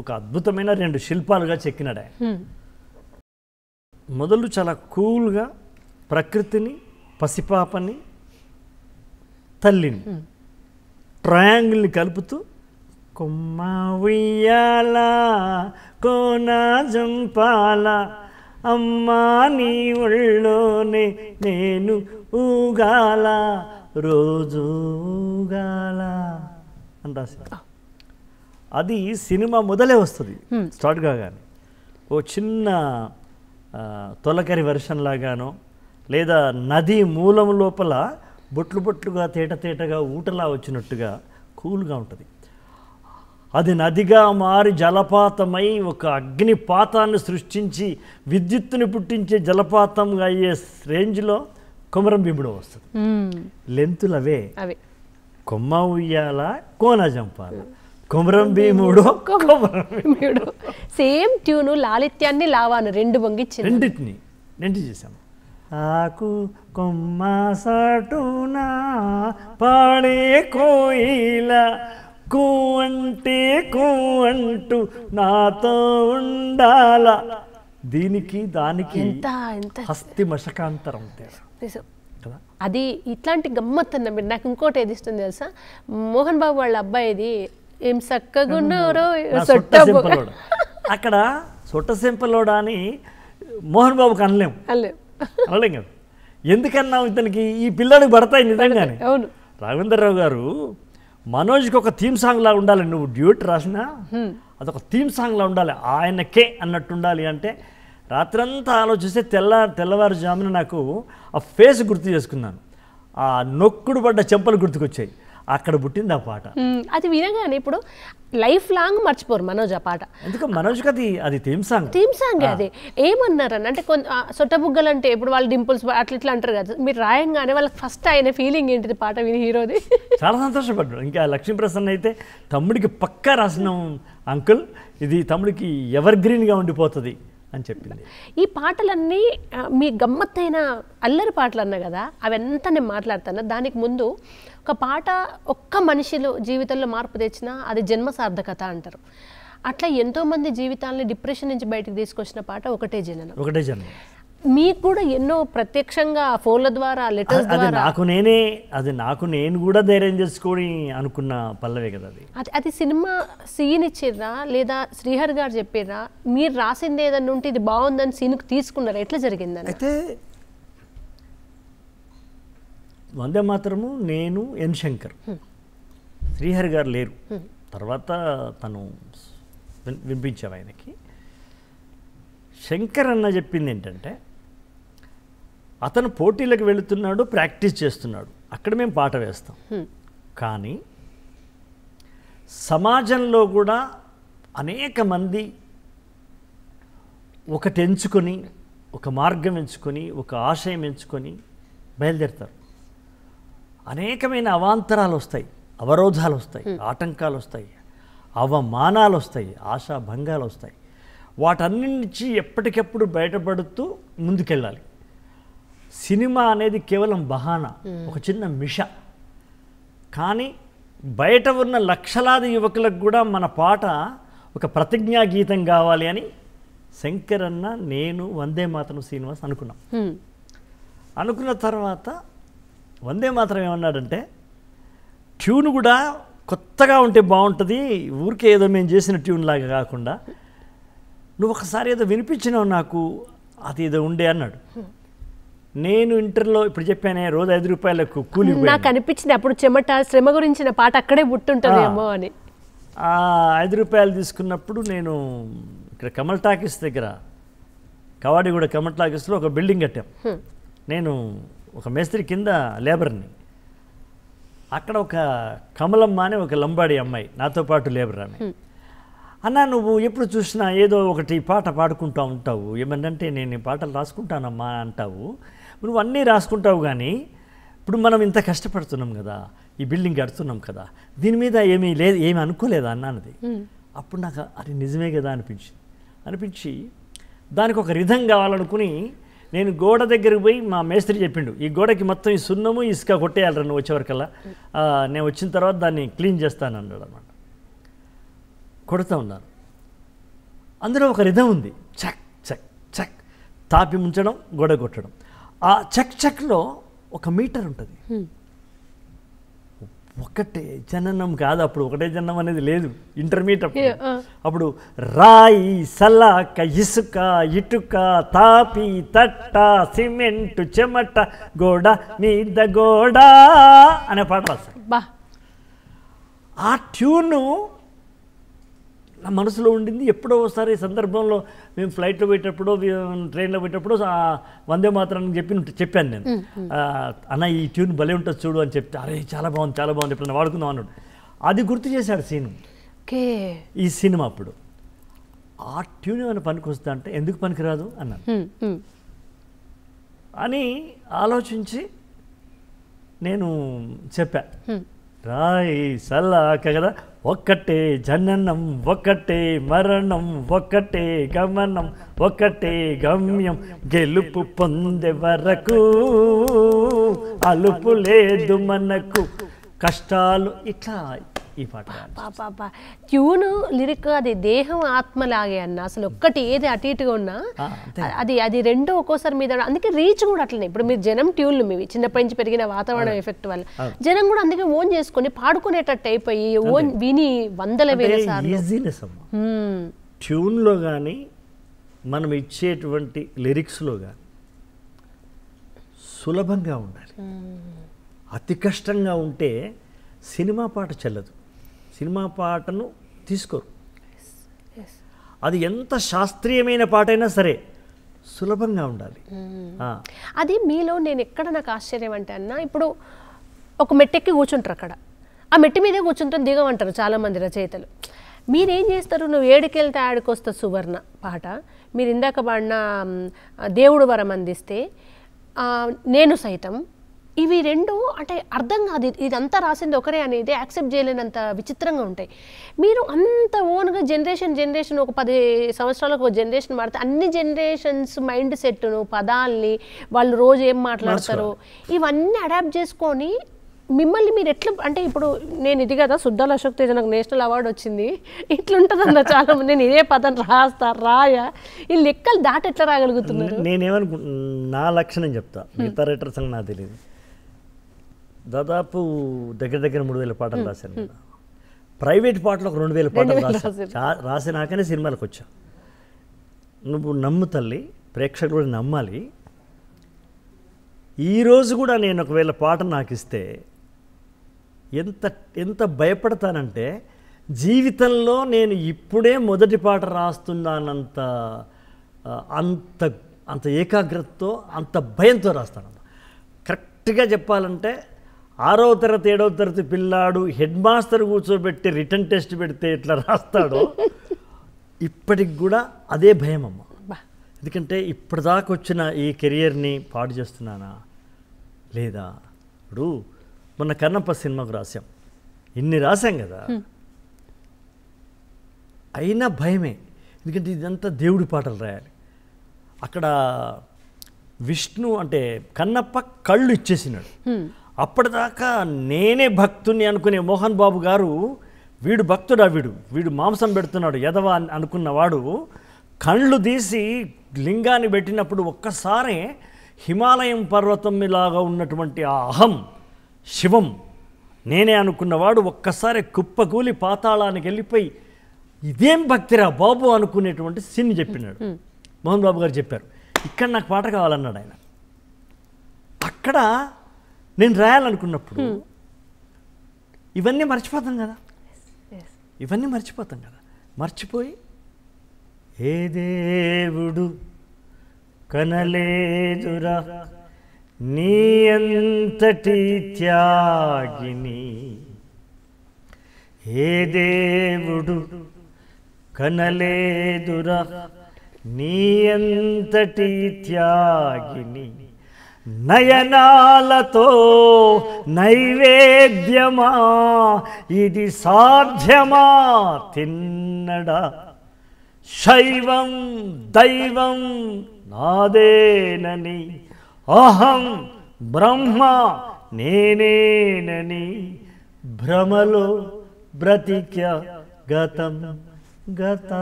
ఒక అద్భుతమైన 2 శిల్పాలుగా చెక్కినాడు ఆయన. మొదలు చాలా కూల్గా ప్రకృతిని, పసిపాపని, తల్లిని, ట్రయాంగిల్ని కలుపుతూ కొమ్మ ఉయ్యాల కోన జంపాల అమ్మా నీ ఒళ్ళోనే నేను ఊగాల రోజు ఊగాల అని రాశారు. అది సినిమా మొదలే వస్తుంది స్టార్ట్ కాగానే. ఓ చిన్న తొలకరి వెర్షన్ లాగానో లేదా నది మూలం లోపల బొట్లు బొట్లుగా తేటగా ఊటలా వచ్చినట్టుగా కూల్గా ఉంటుంది. అది నదిగా మారి జలపాతమై ఒక అగ్నిపాతాన్ని సృష్టించి విద్యుత్తుని పుట్టించే జలపాతంగా అయ్యే రేంజ్లో కొమరం భీముడు వస్తుంది. లెంతులు అవే, కొమ్మ ఉయ్యాల కోన జంపాల, కొమరం భీముడు కొమరం భీముడు. సేమ్ ట్యూను, లాలిత్యాన్ని లావాను రెండు వంగిచ్చి రెండింటిని చేశాము. ఆకు కొమ్మ సాటున పాడే కోయిల కూ అంటే కూ అంటూ నాతో ఉండాల. దీనికి దానికి హస్తి మశకాంతరం కదా. అది ఇట్లాంటి గమ్మత్ అన్న మీరు. నాకు ఇంకోటి ఏది ఇస్తుంది తెలుసా, మోహన్ బాబు వాళ్ళ అబ్బాయిది ఏం చక్కగున్నారో అక్కడ సొట్ట సెంపలోడ అని మోహన్ బాబుకి అనలేము కదా. ఎందుకన్నాం ఇతనికి, ఈ పిల్లడికి పడతాయి నిజంగానే. అవును, రాఘవేంద్రరావు గారు మనోజ్కి ఒక థీమ్ సాంగ్ లా ఉండాలి, నువ్వు డ్యూట్ రాసినా అదొక థీమ్ సాంగ్ లా ఉండాలి, ఆయనకే అన్నట్టు ఉండాలి అంటే రాత్రంతా ఆలోచిస్తే తెల్లవారుజామున నాకు ఆ ఫేస్ గుర్తు చేసుకున్నాను, ఆ నొక్కుడు పడ్డ చెంపలు గుర్తుకొచ్చాయి. అక్కడ పుట్టింది ఆ పాట. అది వినగానే ఇప్పుడు లైఫ్ లాంగ్ మర్చిపోరు మనోజ్ ఆ పాట. ఎందుకు మనోజ్కి అది థీమ్ సాంగ్. అది ఏమన్నారని అంటే సొట్టబుగ్గలు అంటే ఇప్పుడు వాళ్ళు డింపుల్స్ అట్లా ఇట్లా అంటారు కదా, మీరు రాయంగానే వాళ్ళకి ఫస్ట్ ఆయన ఫీలింగ్ ఏంటిది పాట విని హీరోది? చాలా సంతోషపడ్డాడు. ఇంకా లక్ష్మీప్రసన్న అయితే తమ్ముడికి పక్కా రాసిన అంకుల్, ఇది తమ్ముడికి ఎవర్ గ్రీన్గా ఉండిపోతుంది అని చెప్పింది. ఈ పాటలన్నీ మీ గమ్మత్తైన అల్లరి పాటలు అన్నా కదా, అవంతా నేను మాట్లాడుతాను. దానికి ముందు ఒక పాట ఒక్క మనిషిలో జీవితంలో మార్పు తెచ్చినా అది జన్మ సార్థకత అంటారు. అట్లా ఎంతోమంది జీవితాలని డిప్రెషన్ నుంచి బయటకు తీసుకొచ్చిన పాట ఒకటే జననం. మీకు కూడా ఎన్నో ప్రత్యక్షంగా ఫోన్ల ద్వారా, లెటర్స్ ద్వారా నాకు నేను కూడా ధైర్యం చేసుకొని అనుకున్న పల్లవే కదా అది. అది సినిమా సీన్ ఇచ్చిర్రా లేదా శ్రీహరి గారు చెప్పిర్రా, మీరు రాసింది ఏదన్నా ఉంటే ఇది బాగుందని సీన్కి తీసుకున్నారా, ఎట్లా జరిగిందని? అయితే వందే మాత్రము నేను ఎన్ శంకర్, శ్రీహరి గారు లేరు, తర్వాత తను వినిపించాము ఆయనకి. శంకర్ అన్న చెప్పింది ఏంటంటే, అతను పోటీలకు వెళుతున్నాడు, ప్రాక్టీస్ చేస్తున్నాడు, అక్కడ మేము పాట వేస్తాం. కానీ సమాజంలో కూడా అనేక మంది ఒకటి ఎంచుకొని, ఒక మార్గం ఎంచుకొని, ఒక ఆశయం ఎంచుకొని బయలుదేరుతారు. అనేకమైన అవాంతరాలు వస్తాయి, అవరోధాలు వస్తాయి, ఆటంకాలు వస్తాయి, అవమానాలు వస్తాయి, ఆశాభంగాలు వస్తాయి. వాటన్నిటి నుంచి ఎప్పటికప్పుడు బయటపడుతూ ముందుకెళ్ళాలి. సినిమా అనేది కేవలం బహానా, ఒక చిన్న మిష. కానీ బయట ఉన్న లక్షలాది యువకులకు కూడా మన పాట ఒక ప్రతిజ్ఞా గీతం కావాలి అని శంకర్ అన్న, నేను, వందే మాతరం శ్రీనివాస్ అనుకున్నాం. అనుకున్న తర్వాత వందే మాతరం ఏమన్నాడంటే, ట్యూన్ కూడా కొత్తగా ఉంటే బాగుంటుంది, ఊరికే ఏదో మేము చేసిన ట్యూన్ లాగా కాకుండా నువ్వు ఒకసారి ఏదో వినిపించినావు నాకు, అది ఏదో ఉండే అన్నాడు. నేను ఇంటర్లో ఇప్పుడు చెప్పానే రోజు 5 రూపాయలకు కూలి, నాకు అనిపించింది అప్పుడు చెమట శ్రమ గురించిన పాట అక్కడే పుట్టుంటుందేమో అని. 5 రూపాయలు తీసుకున్నప్పుడు నేను ఇక్కడ కమల్ టాకీస్ దగ్గర, కవాడిగూడ కమల్ టాకీస్లో ఒక బిల్డింగ్ కట్టాం. నేను ఒక మేస్త్రి కింద లేబర్ని. అక్కడ ఒక కమలమ్మ అని ఒక లంబాడి అమ్మాయి నాతో పాటు లేబర్ ఆమె. అన్న, నువ్వు ఎప్పుడు చూసినా ఏదో ఒకటి పాట పాడుకుంటూ ఉంటావు, ఏమనంటే నేను పాటలు రాసుకుంటానమ్మా అంటావు, నువ్వు అన్నీ రాసుకుంటావు, కానీ ఇప్పుడు మనం ఇంత కష్టపడుతున్నాం కదా, ఈ బిల్డింగ్ కడుతున్నాం కదా, దీని మీద ఏమీ అనుకోలేదా అన్నది. అప్పుడు నాకు అది నిజమే కదా అనిపించి దానికి ఒక రిధం కావాలనుకుని నేను గోడ దగ్గరికి పోయి మా మేస్త్రి చెప్పిండు, ఈ గోడకి మొత్తం ఈ సున్నము ఇసుక కొట్టేయాలరా నువ్వు వచ్చేవరకల్లా, నేను వచ్చిన తర్వాత దాన్ని క్లీన్ చేస్తాను అన్నాడు అన్నమాట. కొడుతూ ఉన్నాను. అందులో ఒక రిధం ఉంది, చక్ చక్ చక్, తాపి ముంచడం, గోడ కొట్టడం. ఆ చక్ చక్లో ఒక మీటర్ ఉంటుంది. ఒకటే జననం కాదు, అప్పుడు ఒకటే జననం అనేది లేదు, ఇంటర్మీడియట్ అప్పుడు రాయి, సలాక, ఇసుక, ఇటుక, తాపి, తట్ట, సిమెంట్, చెమట, గోడ మీద గోడ అనే పాట రాస్తాను. ఆ ట్యూను నా మనసులో ఉండింది. ఎప్పుడో ఒకసారి సందర్భంలో మేము ఫ్లైట్లో పోయేటప్పుడు, ట్రైన్లో పోయేటప్పుడు వందే మాత్రం చెప్పాను నేను, అన్న ఈ ట్యూన్ భలే ఉంటుంది చూడు అని చెప్తే, అరే చాలా బాగుంది ఎప్పుడైనా వాడుకుందాం అన్నాడు. అది గుర్తు చేశాడు సీను ఓకే. ఈ సినిమా అప్పుడు. ఆ ట్యూన్ ఏమైనా పనికి వస్తుందా అంటే ఎందుకు పనికిరాదు అన్నాను. అని ఆలోచించి నేను చెప్పా, రాయి సల్లాక కదా, ఒక్కటే జననం ఒక్కటే మరణం ఒక్కటే గమనం ఒక్కటే గమ్యం, గెలుపు పొందే వరకు అలుపు లేదు మనకు, కష్టాలు. ఇట్లా ఈ పాట పాపా ట్యూను లిరిక్ అది దేహం ఆత్మలాగే అన్న. అసలు ఒక్కటి ఏది అటు ఇటుగా ఉన్నా అది రెండో ఒక్కోసారి మీద. అందుకే రీచ్ కూడా అట్లనే. ఇప్పుడు మీరు జనం ట్యూన్లు మీవి చిన్నప్పటి నుంచి పెరిగిన వాతావరణం ఎఫెక్ట్ వల్ల జనం కూడా అందుకే ఓన్ చేసుకొని పాడుకునేటట్టు అయిపోయి ఓన్ విని వందల వేల సార్లు. ఈజీనెస్ అమ్మా ట్యూన్లో కానీ మనం ఇచ్చేటువంటి లిరిక్స్లో కానీ సులభంగా ఉండాలి. అతి కష్టంగా ఉంటే సినిమా పాట చెల్లదు, సినిమా పాటను తీసుకోరు. అది ఎంత శాస్త్రీయమైన పాట అయినా సరే సులభంగా ఉండాలి. అది మీలో నేను ఎక్కడ నాకు ఆశ్చర్యం అంటే అన్న, ఇప్పుడు ఒక మెట్టెక్కి కూర్చుంటారు, అక్కడ ఆ మెట్టి మీదే కూర్చుంటారు, దిగమంటారు చాలామంది రచయితలు. మీరేం చేస్తారు? నువ్వు ఏడుకెళ్తే ఆడికొస్తా సువర్ణ పాట, మీరు ఇందాక పాడిన దేవుడు వరం అందిస్తే, నేను సైతం, ఇవి రెండు అంటే అర్థం కాదు. ఇదంతా రాసింది ఒకరే అనేది యాక్సెప్ట్ చేయలేనంత విచిత్రంగా ఉంటాయి. మీరు అంత ఓన్గా జనరేషన్ ఒక 10 సంవత్సరాలకు ఒక జనరేషన్ మారితే అన్ని జనరేషన్స్ మైండ్ సెట్ను, పదాల్ని, వాళ్ళు రోజు ఏం మాట్లాడతారో ఇవన్నీ అడాప్ట్ చేసుకొని మిమ్మల్ని మీరు ఎట్లా అంటే, ఇప్పుడు నేను ఇది కదా సుద్దాల అశోక్ తేజ నాకు నేషనల్ అవార్డు వచ్చింది ఇట్లుంటుందన్న చాలా మంది. నేను ఇదే పదం రాయా ఈ లెక్కలు దాటి ఎట్లా రాగలుగుతున్నారు? నా లక్షణం చెప్తా, మిగతా రైటర్స్ అని నాకు తెలియదు. దాదాపు దగ్గర 3,000 పాటలు రాశాను. ప్రైవేట్ పాటలు ఒక 2,000 పాటలు రాసినాకనే సినిమాలకు వచ్చా. నువ్వు నమ్ము తల్లి, ప్రేక్షకులు కూడా నమ్మాలి. ఈరోజు కూడా నేను ఒకవేళ పాట నాకు ఇస్తే ఎంత భయపడతానంటే, జీవితంలో నేను ఇప్పుడే మొదటి పాట రాస్తున్నానంత అంత ఏకాగ్రతతో అంత భయంతో రాస్తాను. కరెక్ట్గా చెప్పాలంటే 6వ తరగతి 7వ తరగతి పిల్లాడు హెడ్ మాస్టర్ కూర్చోబెట్టి రిటర్న్ టెస్ట్ పెడితే ఎట్లా రాస్తాడో ఇప్పటికి కూడా అదే భయం అమ్మ. ఎందుకంటే ఇప్పటిదాకా వచ్చిన ఈ కెరియర్ని పాడు చేస్తున్నానా లేదా? ఇప్పుడు మొన్న కన్నప్ప సినిమాకు రాసాం, ఇన్ని రాసాం కదా, అయినా భయమే. ఎందుకంటే ఇదంతా దేవుడి పాటలు రాయాలి. అక్కడ విష్ణు అంటే కన్నప్ప కళ్ళు ఇచ్చేసినాడు. అప్పటిదాకా నేనే భక్తుని అనుకునే మోహన్ బాబు గారు, వీడు భక్తుడా, వీడు మాంసం పెడుతున్నాడు ఎదవా అనుకున్నవాడు కళ్ళు తీసి లింగాన్ని పెట్టినప్పుడు ఒక్కసారి హిమాలయం పర్వతం లాగా ఉన్నటువంటి ఆ అహం శివం నేనే అనుకున్నవాడు ఒక్కసారి కుప్పకూలి పాతాళానికి వెళ్ళిపోయి ఇదేం భక్తిరా బాబు అనుకునేటువంటి సీన్ చెప్పినాడు. మోహన్ బాబు గారు చెప్పారు, ఇక్కడ నాకు పాట కావాలన్నాడు ఆయన. అక్కడ నేను రాయాలనుకున్నప్పుడు ఇవన్నీ మర్చిపోతాం కదా, మర్చిపోయి ఏ దేవుడు కనలేదురా నీ అంతటి త్యాగిని, ఏ దేవుడు కనలేదురా నీ అంతటి త్యాగిని, నయనాలతో నైవేద్యమా ఇది సాధ్యమా తిన్నడా, శైవం దైవం నాదేనని అహం బ్రహ్మ నేనేనని భ్రమలో బ్రతిక గతం గత.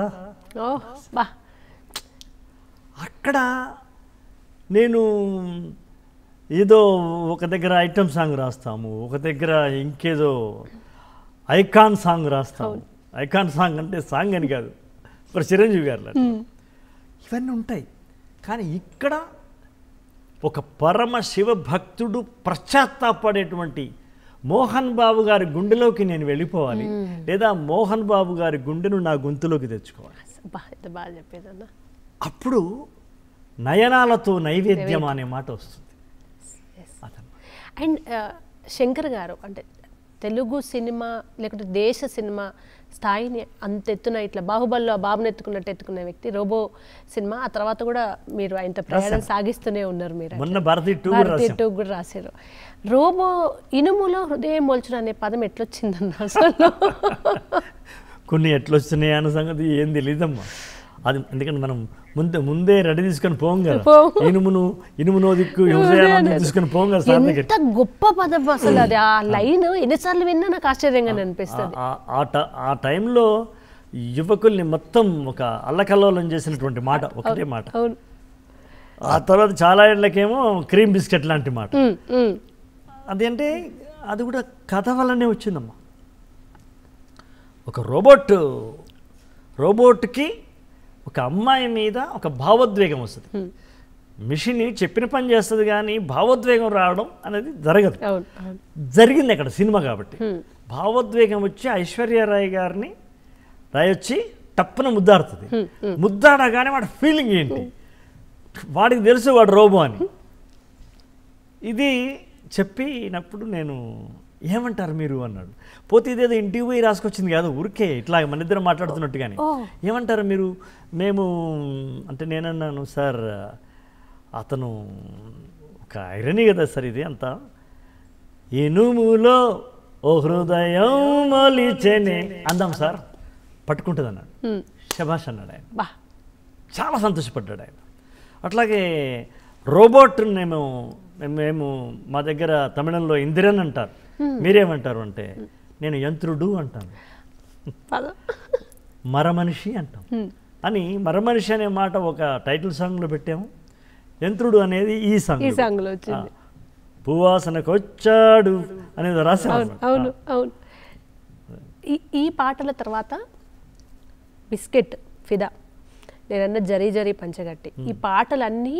అక్కడ నేను ఏదో ఒక దగ్గర ఐటమ్ సాంగ్ రాస్తాము, ఒక దగ్గర ఇంకేదో ఐకాన్ సాంగ్ రాస్తాము. ఐకాన్ సాంగ్ అంటే సాంగ్ అని కాదు, ఒక చిరంజీవి గారు ఇవన్నీ ఉంటాయి. కానీ ఇక్కడ ఒక పరమ శివ భక్తుడు పశ్చాత్తాపడేటువంటి మోహన్ బాబు గారి గుండెలోకి నేను వెళ్ళిపోవాలి, లేదా మోహన్ బాబు గారి గుండెను నా గొంతులోకి తెచ్చుకోవాలి. అప్పుడు నయనాలతో నైవేద్యం అనే మాట వస్తుంది. అండ్ శంకర్ గారు అంటే తెలుగు సినిమా లేకుంటే దేశ సినిమా స్థాయిని అంత ఎత్తున ఇట్లా బాహుబలిలో బాబుని ఎత్తుకున్నట్టు ఎత్తుకున్న వ్యక్తి రోబో సినిమా. ఆ తర్వాత కూడా మీరు ఆయనతో ప్రయాణం సాగిస్తూనే ఉన్నారు. మీరు మొన్న భారతీ 2 కూడా రాశారు. రోబో ఇనుములో హృదయం మోల్చడం అనే పదం ఎట్లొచ్చిందన్న అసలు? కొన్ని ఎట్లొస్తున్నాయి అన్న సంగతి ఏం తెలియదమ్మా. అది ఎందుకంటే మనం ముందే రెడీ తీసుకొని పోం కదా, ఇనుమునో దిక్కు తీసుకొని పోం కదా సార్ దగ్గర. ఎంత గొప్ప పదం అసలు అది. ఆ లైన్ ఎన్నిసార్లు విన్నా నాకు ఆశ్చర్యంగా అనిపిస్తుంది. ఆ టైంలో యువకుల్ని మొత్తం ఒక అల్లకల్లోలం చేసినటువంటి మాట, ఒకటే మాట. ఆ తర్వాత చాలా ఏళ్ళకేమో క్రీమ్ బిస్కెట్ లాంటి మాట. అదేంటే అది కూడా కథ వల్లనే వచ్చిందమ్మా. ఒక రోబోట్కి ఒక అమ్మాయి మీద ఒక భావోద్వేగం వస్తుంది. మిషన్ చెప్పిన పని చేస్తుంది కానీ భావోద్వేగం రావడం అనేది జరగదు. జరిగింది అక్కడ సినిమా కాబట్టి. భావోద్వేగం వచ్చి ఐశ్వర్యరాయ్ గారిని రాయొచ్చి టప్పున ముద్దాడుతుంది. ముద్దాడగానే వాడి ఫీలింగ్ ఏంటి, వాడికి తెలుసు వాడు రోబో అని. ఇది చెప్పినప్పుడు నేను ఏమంటారు మీరు అన్నాడు. పోతే ఇదేదో ఇంటికి పోయి రాసుకొచ్చింది కాదు, ఊరికే ఇట్లా మన ఇద్దరం మాట్లాడుతున్నట్టు. కానీ ఏమంటారు మీరు, మేము అంటే నేనన్నాను సార్ అతను ఒక ఐరనీ కదా సార్ ఇది అంతా. ఇనుములో ఓ హృదయం మొలిచెనే అందాం సార్, పట్టుకుంటుంది అన్నాడు. శభాష్ అన్నాడు ఆయన, చాలా సంతోషపడ్డాడు ఆయన. అట్లాగే రోబోట్ మేము మా దగ్గర తమిళంలో ఇందిరన్ అంటారు, మీరేమంటారు అంటే నేను యంత్రుడు అంటాను, మరమనిషి అంటాం అని. మరమనిషి అనే మాట ఒక టైటిల్ సాంగ్లో పెట్టాము, యంత్రుడు అనేది ఈ సాంగ్లో వచ్చింది. పువ్వాసనకు వచ్చాడు అనేది రాశాను. అవును అవును. ఈ పాటల తర్వాత బిస్కెట్, ఫిదా, నేనన్న జరీ జరీ పంచగట్టి, ఈ పాటలన్నీ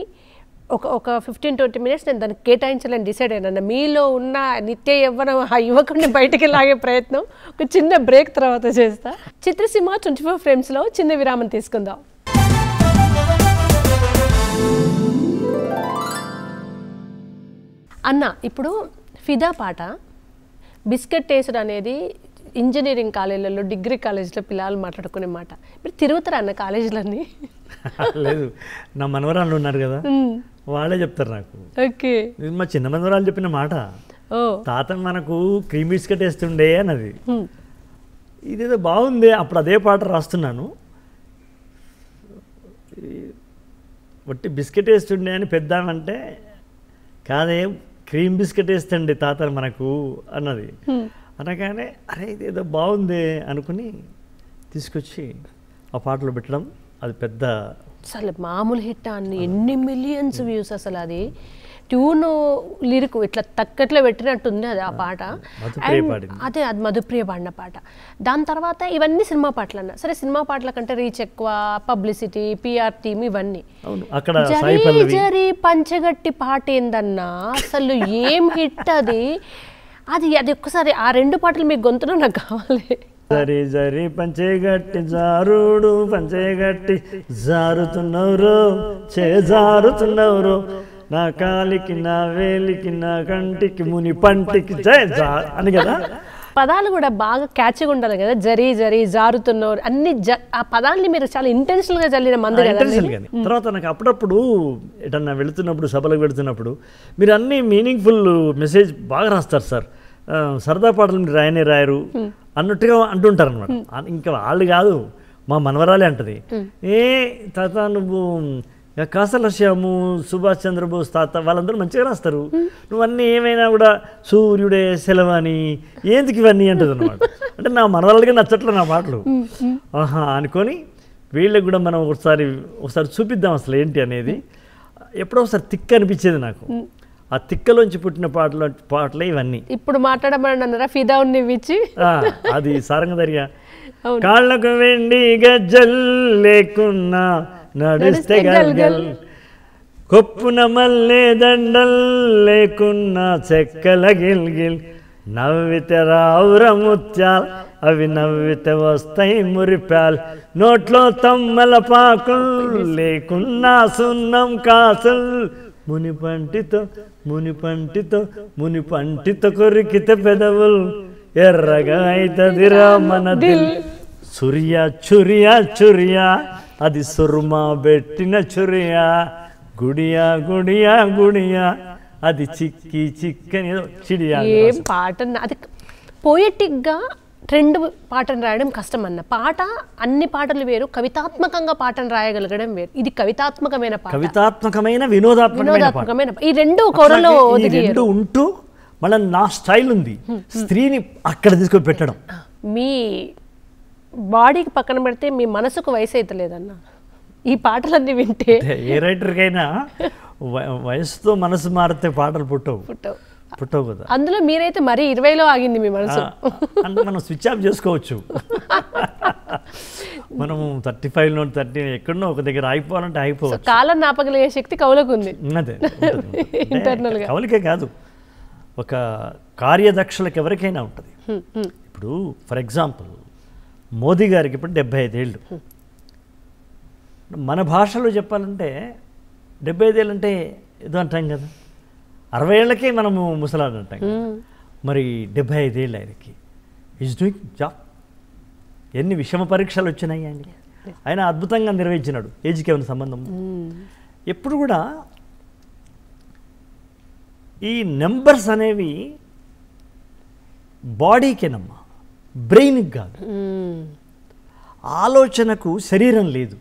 ఒక 15-20 minutes నేను దానికి కేటాయించాలని డిసైడ్ అయినా. మీలో ఉన్న నిత్య యవ్వనం ఆ యువకుడిని బయటికి లాగే ప్రయత్నం ఒక చిన్న బ్రేక్ తర్వాత చేస్తా. చిత్రసీమ 24 Framesలో చిన్న విరామం తీసుకుందాం. అన్న, ఇప్పుడు ఫిదా పాట బిస్కెట్ టేస్ట్ అనేది ఇంజనీరింగ్ కాలేజీలలో, డిగ్రీ కాలేజీలో పిల్లలు మాట్లాడుకునే మాట. మీరు తిరుగుతారా అన్న కాలేజీలన్నీ? లేదు, నా మనవరాళ్ళు ఉన్నారు కదా, వాళ్ళే చెప్తారు నాకు. ఓకే, మా చిన్న మనవరాలు చెప్పిన మాట, తాత మనకు క్రీమ్ బిస్కెట్ వేస్తుండే అన్నది. ఇదేదో బాగుంది, అప్పుడు అదే పాట రాస్తున్నాను. వట్టి బిస్కెట్ వేస్తుండే అని పెద్దామంటే, కాదే క్రీమ్ బిస్కెట్ వేస్తుండే తాత మనకు అన్నది. అనగానే అరే ఇదేదో బాగుంది అనుకుని తీసుకొచ్చి ఆ పాటలో పెట్టడం, అది పెద్ద అసలు మామూలు హిట్ అన్ని ఎన్ని మిలియన్స్ వ్యూస్. అసలు అది ట్యూన్ లిరిక్ ఇట్లా తక్కట్లో పెట్టినట్టుంది అది ఆ పాట. అదే అది మధుప్రియ పాడిన పాట. దాని తర్వాత ఇవన్నీ సినిమా పాటలు అన్న. సరే, సినిమా పాటల కంటే రీచ్ ఎక్కువ, పబ్లిసిటీ, పిఆర్ టీమ్ ఇవన్నీ. జరీ జరీ పంచగట్టి పాట ఏందన్నా, అసలు ఏం హిట్ అది. అది ఒక్కసారి ఆ 2 పాటలు మీ గొంతులో నాకు కావాలి. జరి జరి పంచేగట్టి జారుడు పంచేగట్టి జారుతున్నవరో చేజారుతున్నవరో, నా కాలికి నా వేలికి నా కంటికి ముని పంటికి జై అని కదా. పదాలు కూడా బాగా క్యాచ్గా ఉండాలి కదా, జరీ జరీ జారుతున్నవారు అన్ని. ఆ పదాలని మీరు చాలా ఇంటెన్షనల్గా చల్లిన మంది కదా. తర్వాత నాకు అప్పుడప్పుడు ఎటన్నా వెళుతున్నప్పుడు, సభలకు వెళుతున్నప్పుడు మీరు అన్ని మీనింగ్ఫుల్ మెసేజ్ బాగా రాస్తారు సార్, సరదా పాటలు మీరు రాయరు అన్నట్టుగా అంటుంటారు అనమాట. ఇంకా వాళ్ళు కాదు, మా మనవరాలే అంటది, ఏ తాత నువ్వు కాసల శ్యాము, సుభాష్ చంద్రబోస్ తాత వాళ్ళందరూ మంచిగా రాస్తారు, నువ్వన్నీ ఏమైనా కూడా సూర్యుడే సెలవని ఏందుకు ఇవన్నీ అంటుంది అనమాట. అంటే నా మనవరాలుగా నచ్చట్లే నా పాటలు. ఆహా అనుకొని వీళ్ళకి కూడా మనం ఒకసారి చూపిద్దాం అసలు ఏంటి అనేది. ఎప్పుడో ఒకసారి తిక్క అనిపించేది నాకు. ఆ తిక్కలోంచి పుట్టిన పాటలే ఇవన్నీ. ఇప్పుడు మాట్లాడమని అన్నారా ఫిదా ఉన్నవిచ్చి? అది సారంగదరియా. కాళ్ళకు వెండి గజ్జల్ లేకున్నా నడిస్తే గల్గల్, కొప్పున మల్లె దండల్ లేకున్నా చెక్కల గిల్గిల్, నవ్వితే రావుర ముత్యాల్ అవి నవ్వితే వస్తాయి మురిపాల్, నోట్లో తమ్మల పాకులు లేకున్నా సున్నం కాసుల్, మునిపంటితో కొరికితే పెదవులు ఎర్రగా అయితదిరా మన దిల్, చురియా చురియా చురియా అది సుర్మా పెట్టిన చురియా, గుడియా గుడియా గుడియా అది చిక్కి చిక్కని చిడియా. ఏం పాట అది పోయెటిక్గా ట్రెండ్ పాటను రాయడం కష్టం అన్న. పాట అన్ని పాటలు వేరు, కవితాత్మకంగా పాటను రాయగలగడం వేరు. ఇది కవితాత్మకమైన పాట, కవితాత్మకమైన వినోదాత్మకమైన ఈ రెండు కొరలో రెండు ఉంటూ మళ్ళీ నా స్టైల్ ఉంది, స్త్రీని అక్కడ తీసుకొని పెట్టడం. మీ బాడీకి పక్కన పెడితే మీ మనసుకు వయసు అయితే లేదన్న ఈ పాటలన్నీ వింటే. ఏ రైటర్కైనా వయసుతో మనసు మారితే పాటలు పుట్టవు కదా. అందులో మీరైతే మరీ 20లో ఆగింది మీ మనసు. అంటే మనం స్విచ్ ఆఫ్ చేసుకోవచ్చు. మనము 35లో 30 ఎక్కడో ఒక దగ్గర ఆగిపోవాలంటే ఆగిపోవచ్చు. కాలం నాపగలిగే శక్తి కవులకు ఉంది. అదే ఇంటర్నల్ గా కవులకే కాదు, ఒక కార్యదక్షులకు ఎవరికైనా ఉంటుంది. ఇప్పుడు ఫర్ ఎగ్జాంపుల్ మోదీ గారికి ఇప్పుడు 75 ఏళ్ళు. మన భాషలో చెప్పాలంటే 75 ఏళ్ళు అంటే ఏదో అంటాం కదా, 60 ఏళ్ళకే మనము ముసలాడు అంటాం. మరి 75 ఏళ్ళు ఆయనకి ఈజ్ డూయింగ్ జాబ్. ఎన్ని విషమ పరీక్షలు వచ్చినాయి అండి, ఆయన అద్భుతంగా నిర్వహించినాడు. ఏజ్కి ఏమైనా సంబంధం? ఎప్పుడు కూడా ఈ నెంబర్స్ అనేవి బాడీకేనమ్మా, బ్రెయిన్కి కాదు. ఆలోచనకు శరీరం లేదు,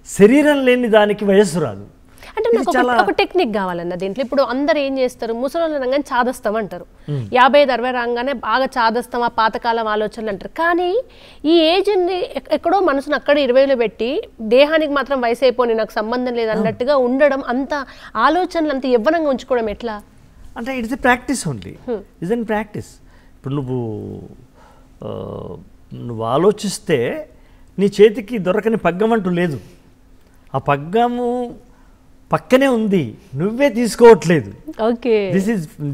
శరీరం లేని దానికి వయస్సు రాదు. అంటే నాకు ఒక టెక్నిక్ కావాలన్న దీంట్లో. ఇప్పుడు అందరు ఏం చేస్తారు, ముసలోళ్ళు అనగానే చాదస్తాం అంటారు, 55-60 రాగానే బాగా చాదస్తాం, ఆ పాతకాలం ఆలోచనలు అంటారు. కానీ ఈ ఏజ్ని ఎక్కడో మనసును అక్కడ 20లో పెట్టి దేహానికి మాత్రం వయసు అయిపోయి నాకు సంబంధం లేదు అన్నట్టుగా ఉండడం, అంత ఆలోచనలు అంత యవ్వనంగా ఉంచుకోవడం ఎట్లా? అంటే it's a practice only, it's an practice. ఇప్పుడు నువ్వు ఆలోచిస్తే నీ చేతికి దొరకని పగ్గం అంటూ లేదు. ఆ పగ్గము పక్కనే ఉంది, నువ్వే తీసుకోవట్లేదు. ఓకే, దిస్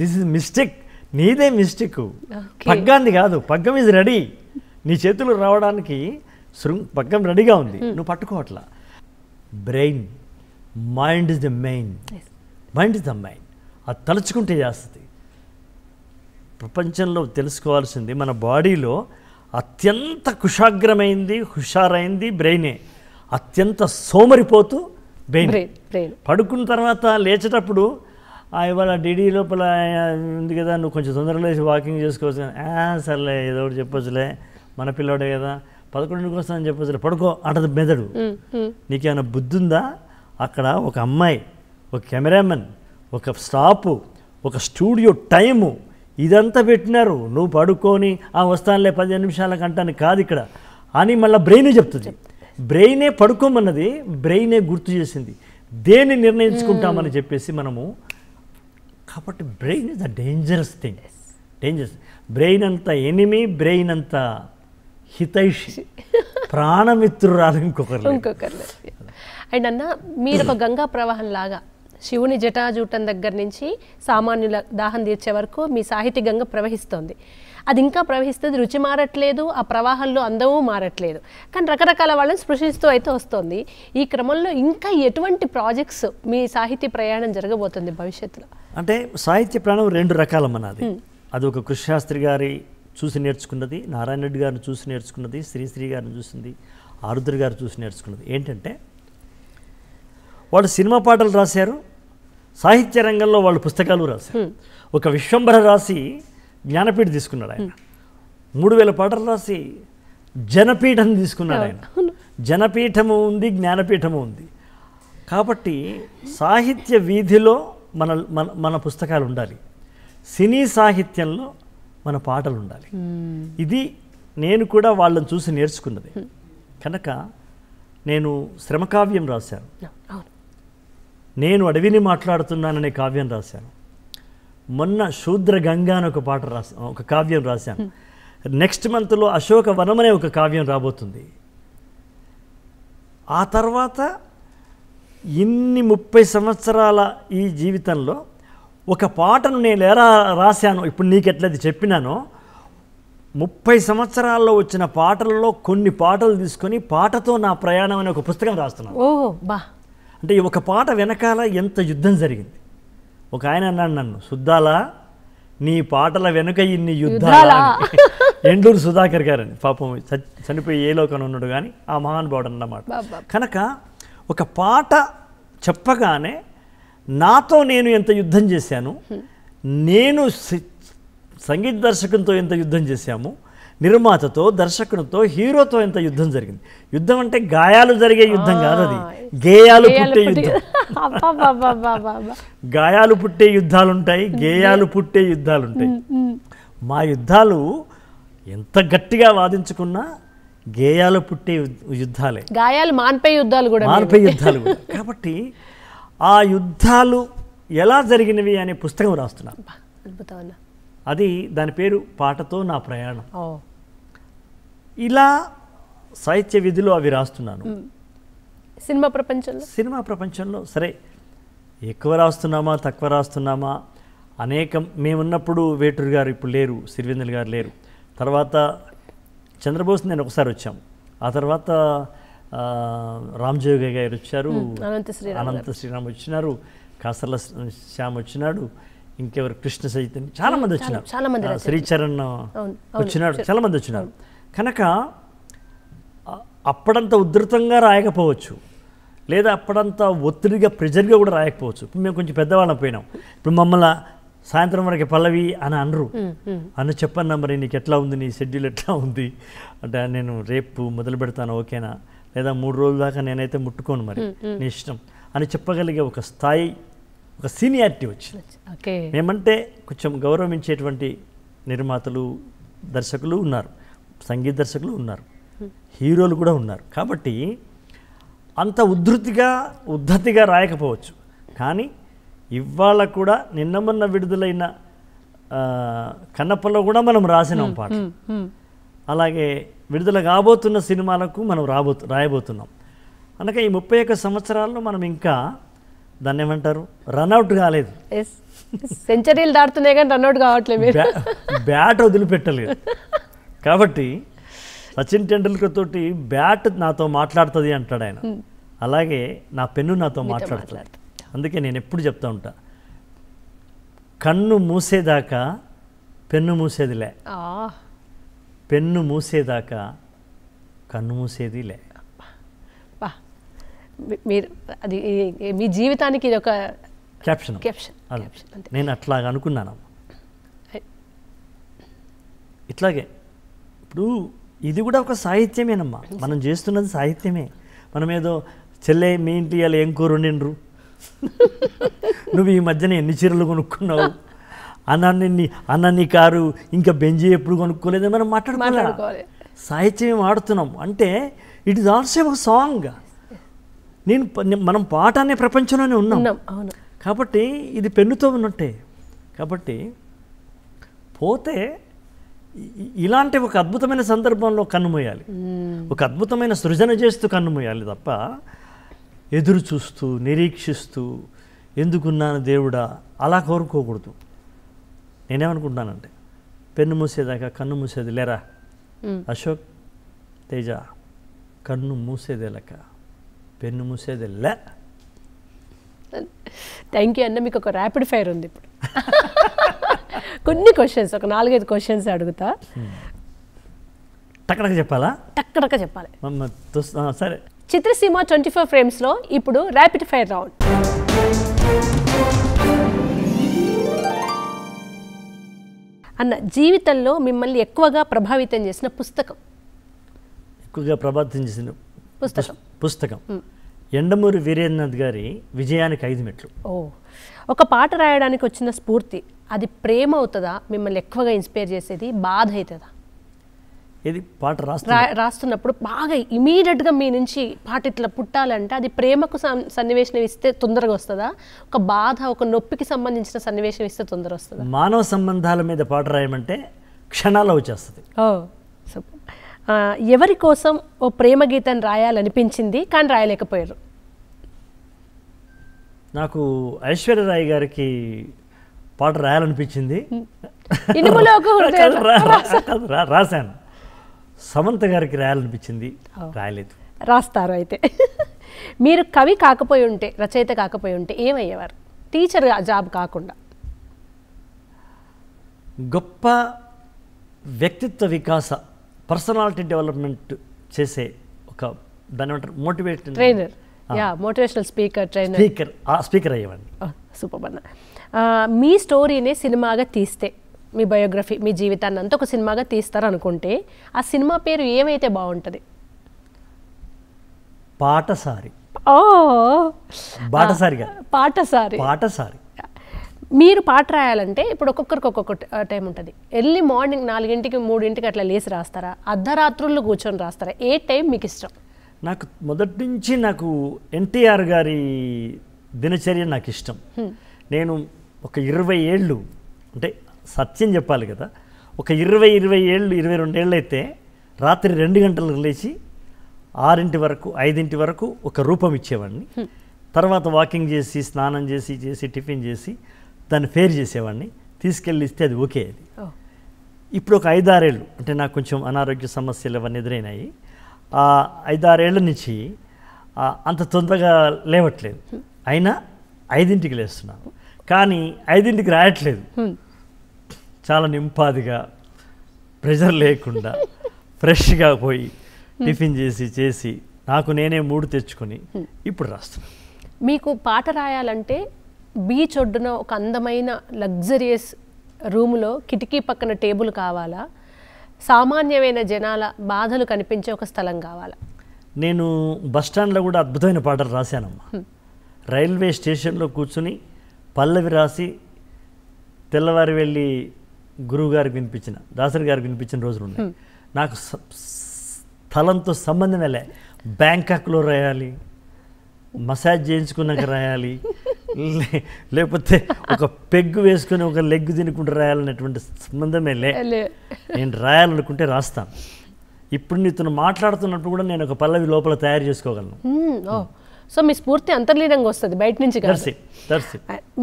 ఇస్ మిస్టేక్, నీదే మిస్టేక్, పగ్గాంది కాదు. పగ్గం ఈజ్ రెడీ, నీ చేతులు రావడానికి పగ్గం రెడీగా ఉంది, నువ్వు పట్టుకోవట్లా. Brain, mind is the main, mind is the main. అది తలుచుకుంటే చేస్తుంది. ప్రపంచంలో తెలుసుకోవాల్సింది మన బాడీలో అత్యంత కుశాగ్రమైంది, హుషారైంది బ్రెయినే. అత్యంత సోమరిపోతూ బ్రెయిన్. పడుకున్న తర్వాత లేచేటప్పుడు ఇవాళ డిడి లోపల ఉంది కదా, నువ్వు కొంచెం తొందరగా లేచి వాకింగ్ చేసుకోవచ్చు, సర్లే ఏదో ఒకటి చెప్పొచ్చులే, మన పిల్లోడే కదా, 11కి వస్తానని చెప్పొచ్చులే, పడుకో అంటది మెదడు. నీకేమైనా బుద్ధి ఉందా? అక్కడ ఒక అమ్మాయి, ఒక కెమెరామెన్, ఒక స్టాపు, ఒక స్టూడియో టైము, ఇదంతా పెట్టినారు. నువ్వు పడుకొని వస్తానులే 15 నిమిషాలకు అంటాను కాదు ఇక్కడ అని మళ్ళీ బ్రెయినే చెప్తుంది. బ్రెయినే పడుకోమన్నది, బ్రెయినే గుర్తు చేసింది. దేన్ని నిర్ణయించుకుంటామని చెప్పేసి మనము. కాబట్టి brain is the dangerous thing. Dangerous. Brain అంతా ఎనిమి, బ్రెయిన్ అంతా హితైషి, ప్రాణమిత్రురాలు ఇంకొకరు. అండ్ అన్న, మీరు ఒక గంగా ప్రవాహం లాగా శివుని జటాజూటం దగ్గర నుంచి సామాన్యుల దాహం తీర్చే వరకు మీ సాహితీ గంగ ప్రవహిస్తోంది. అది ఇంకా ప్రవహిస్తుంది, రుచి మారట్లేదు, ఆ ప్రవాహంలో అందమూ మారట్లేదు. కానీ రకరకాల వాళ్ళని స్పృశిస్తూ అయితే వస్తుంది. ఈ క్రమంలో ఇంకా ఎటువంటి ప్రాజెక్ట్స్ మీ సాహితీ ప్రయాణం జరగబోతుంది భవిష్యత్తులో? అంటే సాహిత్య ప్రయాణం 2 రకాలన్నది. అది ఒక కృష్ణశాస్త్రి గారి చూసి నేర్చుకున్నది, నారాయణ రెడ్డి గారిని చూసి నేర్చుకున్నది, శ్రీశ్రీ గారిని చూసింది, ఆరుద్ర గారు చూసి నేర్చుకున్నది. ఏంటంటే వాళ్ళు సినిమా పాటలు రాశారు, సాహిత్య రంగంలో వాళ్ళు పుస్తకాలు రాశారు. ఒక విశ్వంభర రాసి జ్ఞానపీఠ తీసుకున్నాడు ఆయన. 3000 పాటలు రాసి జనపీఠం తీసుకున్నాడు ఆయన. జనపీఠము ఉంది, జ్ఞానపీఠము ఉంది. కాబట్టి సాహిత్య వీధిలో మన పుస్తకాలు ఉండాలి, సినీ సాహిత్యంలో మన పాటలు ఉండాలి. ఇది నేను కూడా వాళ్ళని చూసి నేర్చుకున్నది. కనుక నేను శ్రమకావ్యం రాశాను, నేను అడవిని మాట్లాడుతున్నాననే కావ్యం రాశాను. మొన్న శూద్ర గంగా అని ఒక కావ్యం రాశాను. నెక్స్ట్ మంత్లో అశోక వనం అనే ఒక కావ్యం రాబోతుంది. ఆ తర్వాత ఇన్ని 30 సంవత్సరాల ఈ జీవితంలో ఒక పాటను నేను ఎలా రాశాను, ఇప్పుడు నీకు ఎట్లయితే చెప్పినానో, 30 సంవత్సరాల్లో వచ్చిన పాటలలో కొన్ని పాటలు తీసుకొని పాటతో నా ప్రయాణం అనే ఒక పుస్తకం రాస్తున్నాను. అంటే ఒక పాట వెనకాల ఎంత యుద్ధం జరిగింది. ఒక ఆయన అన్నాడు నన్ను, సుద్దాలా నీ పాటల వెనుక ఇన్ని యుద్ధాలా? యుద్ధాలు ఎండూరు సుధాకర్ గారని పాపం చనిపోయి ఏ లోకంలో ఉన్నాడు కానీ ఆ మహానుభావుడు అన్నమాట. కనుక ఒక పాట చెప్పగానే నాతో నేను ఎంత యుద్ధం చేశాను, నేను సంగీత దర్శకునితో ఎంత యుద్ధం చేశాము, నిర్మాతతో, దర్శకునితో, హీరోతో ఎంత యుద్ధం జరిగింది. యుద్ధం అంటే గాయాలు జరిగే యుద్ధం కాదు, అది గేయాలు పుట్టే యుద్ధం. గాయాలు పుట్టే యుద్ధాలు ఉంటాయి, గేయాలు పుట్టే యుద్ధాలు ఉంటాయి. మా యుద్ధాలు ఎంత గట్టిగా వాదించుకున్నా గేయాలు పుట్టే యుద్ధాలే, గాయాలు మాన్పే యుద్ధాలు కూడా. కాబట్టి ఆ యుద్ధాలు ఎలా జరిగినవి అనే పుస్తకం రాస్తున్నాను. అద్భుతం. అది దాని పేరు పాటతో నా ప్రయాణం. ఇలా సాహిత్య విధిలో అవి రాస్తున్నాను. సినిమా ప్రపంచంలో సరే ఎక్కువ రాస్తున్నామా తక్కువ రాస్తున్నామా అనేకం. మేమున్నప్పుడు వేటూరు గారు ఇప్పుడు లేరు, సిరివెన్నెల గారు లేరు. తర్వాత చంద్రబోస్ నేను ఒకసారి వచ్చాము. ఆ తర్వాత రామ్జోగి గారు వచ్చారు, అనంత శ్రీరామ్ వచ్చినారు, కాసర్ల శ్యామ్ వచ్చినాడు, ఇంకెవరు కృష్ణ చైతన్య చాలామంది వచ్చినారు, శ్రీచరణ్ వచ్చినాడు, చాలామంది వచ్చినారు. కనుక అప్పుడంత ఉధృతంగా రాయకపోవచ్చు, లేదా అప్పుడంత ఒత్తిడిగా ప్రెజర్గా కూడా రాయకపోవచ్చు. ఇప్పుడు మేము కొంచెం పెద్దవాళ్ళం పోయినాం. ఇప్పుడు మమ్మల్ని సాయంత్రం వరకు పల్లవి అని అనరు. అన్న చెప్పన్నా మరి నీకు ఎట్లా ఉంది, నీ షెడ్యూల్ ఎట్లా ఉంది అంటే, నేను రేపు మొదలు పెడతాను ఓకేనా, లేదా 3 రోజుల దాకా నేనైతే ముట్టుకోను, మరి నీ ఇష్టం అని చెప్పగలిగే ఒక స్థాయి, ఒక సీనియారిటీ వచ్చింది. మేమంటే కొంచెం గౌరవించేటువంటి నిర్మాతలు, దర్శకులు ఉన్నారు, సంగీత దర్శకులు ఉన్నారు, హీరోలు కూడా ఉన్నారు. కాబట్టి అంత ఉద్ధతిగా రాయకపోవచ్చు. కానీ ఇవాళ కూడా నిన్న మొన్న విడుదలైన కన్నప్పలో కూడా మనం రాసినాం పాట. అలాగే విడుదల కాబోతున్న సినిమాలకు మనం రాయబోతున్నాం. అనక ఈ 31 సంవత్సరాల్లో మనం ఇంకా దాన్ని ఏమంటారు, రన్అట్ కాలేదు. సెంచరీలు దాటుతున్నాయి కానీ రన్అట్ కావట్లేదు, బ్యాట్ వదిలిపెట్టలేదు. కాబట్టి సచిన్ టెండూల్కర్ తోటి బ్యాట్ నాతో మాట్లాడుతుంది అంటాడు ఆయన, అలాగే నా పెన్ను నాతో మాట్లాడుతుంది. అందుకే నేను ఎప్పుడు చెప్తా ఉంటా, కన్ను మూసేదాకా పెన్ను మూసేదిలే, పెన్ను మూసేదాకా కన్ను మూసేదిలే. మీరు అది మీ జీవితానికి ఇది ఒక క్యాప్షన్. నేను అట్లాగా అనుకున్నాను. ఇట్లాగే ఇప్పుడు ఇది కూడా ఒక సాహిత్యమేనమ్మా, మనం చేస్తున్నది సాహిత్యమే. మనం ఏదో చెల్లె మీ ఇంటి వాళ్ళు ఏం కూర వండిండ్రు, నువ్వు ఈ మధ్యన ఎన్ని చీరలు కొనుక్కున్నావు, అన్నీ కారు ఇంకా బెంజి ఎప్పుడు కొనుక్కోలేదని మనం మాట్లాడుకోవాలి. సాహిత్యం ఆడుతున్నాం అంటే ఇట్ ఈస్ ఆల్సో ఒక సాంగ్. మనం పాట అనే ప్రపంచంలోనే ఉన్నాం. కాబట్టి ఇది పెన్నుతో ఉన్నట్టే. కాబట్టి పోతే ఇలాంటి ఒక అద్భుతమైన సందర్భంలో కన్నుమూయాలి, ఒక అద్భుతమైన సృజన చేస్తూ కన్నుమూయాలి తప్ప ఎదురు చూస్తూ నిరీక్షిస్తూ ఎందుకున్నాను దేవుడా అలా కోరుకోకూడదు. నేనేమనుకుంటున్నానంటే, పెన్ను మూసేదాకా కన్ను మూసేది లేరా అశోక్ తేజ, కన్ను మూసేదే లెక్క పెన్ను మూసేదే లే. థ్యాంక్ యూ అన్న. మీకు ఒక ర్యాపిడ్ ఫైర్ ఉంది ఇప్పుడు. కొన్ని క్వశ్చన్స్, ఒక 4-5 క్వశ్చన్స్ అడుగుతా, టక్కడక చెప్పాలా? టక్కడక చెప్పాలి. సరే. చిత్రసీమ 24 ఫ్రేమ్స్లో ఇప్పుడు ర్యాపిడ్ ఫైర్ రౌండ్. అన్న, జీవితంలో మిమ్మల్ని ఎక్కువగా ప్రభావితం చేసిన పుస్తకం? ఎక్కువగా ప్రభావితం చేసిన పుస్తకం ఎండమూరి వీరేంద్రనాథ్ గారి విజయానికి 5 మెట్లు. ఒక పాట రాయడానికి వచ్చిన స్ఫూర్తి అది ప్రేమ అవుతుందా, మిమ్మల్ని ఎక్కువగా ఇన్స్పైర్ చేసేది బాధ అవుతుందా? ఇది పాట రాస్తున్నప్పుడు బాగా ఇమీడియట్గా మీ నుంచి పాట ఇట్లా పుట్టాలంటే అది ప్రేమకు సన్నివేశం ఇస్తే తొందరగా వస్తుందా, ఒక బాధ ఒక నొప్పికి సంబంధించిన సన్నివేశం ఇస్తే తొందర వస్తుందా? మానవ సంబంధాల మీద పాట రాయమంటే క్షణాల్లో వచ్చేస్తుంది. ఎవరి కోసం ఓ ప్రేమ గీతాన్ని రాయాలనిపించింది కానీ రాయలేకపోయారు? నాకు ఐశ్వర్యరాయ్ గారికి పాట రాయాలనిపించింది, రాశాను. సమంత గారికి రాయాలనిపించింది, రాయలేదు. రాస్తారు అయితే. మీరు కవి కాకపోయి ఉంటే, రచయిత కాకపోయి ఉంటే ఏమయ్యేవారు? టీచర్ జాబ్ కాకుండా గొప్ప వ్యక్తిత్వ వికాస పర్సనాలిటీ డెవలప్మెంట్ చేసే ఒక దాని ఏమంటారు motivation trainer, motivational trainer, speaker అయ్యేవాడిని. సూపర్ అన్న. మీ స్టోరీని సినిమాగా తీస్తే, మీ బయోగ్రఫీ, మీ జీవితాన్ని అంతా ఒక సినిమాగా తీస్తారు అనుకుంటే ఆ సినిమా పేరు ఏమైతే బాగుంటుంది? పాటసారి. ఓ, బాటసారిగా పాటసారి. మీరు పాట రాయాలంటే ఇప్పుడు ఒక్కొక్కరికి ఒక్కొక్క టైం ఉంటుంది. ఎర్లీ మార్నింగ్ 4ంటికి 3ంటికి అట్లా లేచి రాస్తారా, అర్ధరాత్రుల్లో కూర్చొని రాస్తారా? ఏ టైం మీకు ఇష్టం? నాకు మొదటి నుంచి నాకు ఎన్టీఆర్ గారి దినచర్య నాకు ఇష్టం. నేను ఒక 20 ఏళ్ళు, అంటే సత్యం చెప్పాలి కదా, ఒక 22 ఏళ్ళు అయితే రాత్రి 2 గంటలకు లేచి 6 వరకు 5 వరకు ఒక రూపం ఇచ్చేవాడిని. తర్వాత వాకింగ్ చేసి, స్నానం చేసి టిఫిన్ చేసి దాన్ని ఫేర్ చేసేవాడిని, తీసుకెళ్ళి ఇస్తే అది ఓకే. అది ఇప్పుడు ఒక 5-6 ఏళ్ళు, అంటే నాకు కొంచెం అనారోగ్య సమస్యలు అవన్నీ ఎదురైనాయి. ఆ 5-6 ఏళ్ళ నుంచి అంత తొందరగా లేవట్లేదు. అయినా 5ంటికి లేస్తున్నాను, కానీ 5ంటికి రాయట్లేదు. చాలా నింపాదిగా, ప్రెషర్ లేకుండా ఫ్రెష్గా పోయి టిఫిన్ చేసి నాకు నేనే మూడు తెచ్చుకొని ఇప్పుడు రాస్తున్నాను. మీకు పాట రాయాలంటే బీచ్ ఒడ్డున ఒక అందమైన లగ్జరియస్ రూములో కిటికీ పక్కన టేబుల్ కావాలా, సామాన్యమైన జనాల బాధలు కనిపించే ఒక స్థలం కావాలా? నేను బస్టాండ్లో కూడా అద్భుతమైన పాటలు రాశానమ్మా. రైల్వే స్టేషన్లో కూర్చుని పల్లవి రాసి తెల్లవారి వెళ్ళి గురువు గారికి వినిపించిన, దాసరి గారికి వినిపించిన రోజులు ఉన్నాయి. నాకు స్థలంతో సంబంధమే లే. బ్యాంకాక్లో రాయాలి, మసాజ్ చేయించుకున్నాక రాయాలి, లేకపోతే ఒక పెగ్గు వేసుకొని ఒక లెగ్ తినుకుంటూ రాయాలనేటువంటి సంబంధమే లే. నేను రాయాలనుకుంటే రాస్తాను. ఇప్పుడు నీతో మాట్లాడుతున్నప్పుడు కూడా నేను ఒక పల్లవి లోపల తయారు చేసుకోగలను. సో మీ స్ఫూర్తి అంతర్లీనంగా వస్తుంది, బయట నుంచి కాదు.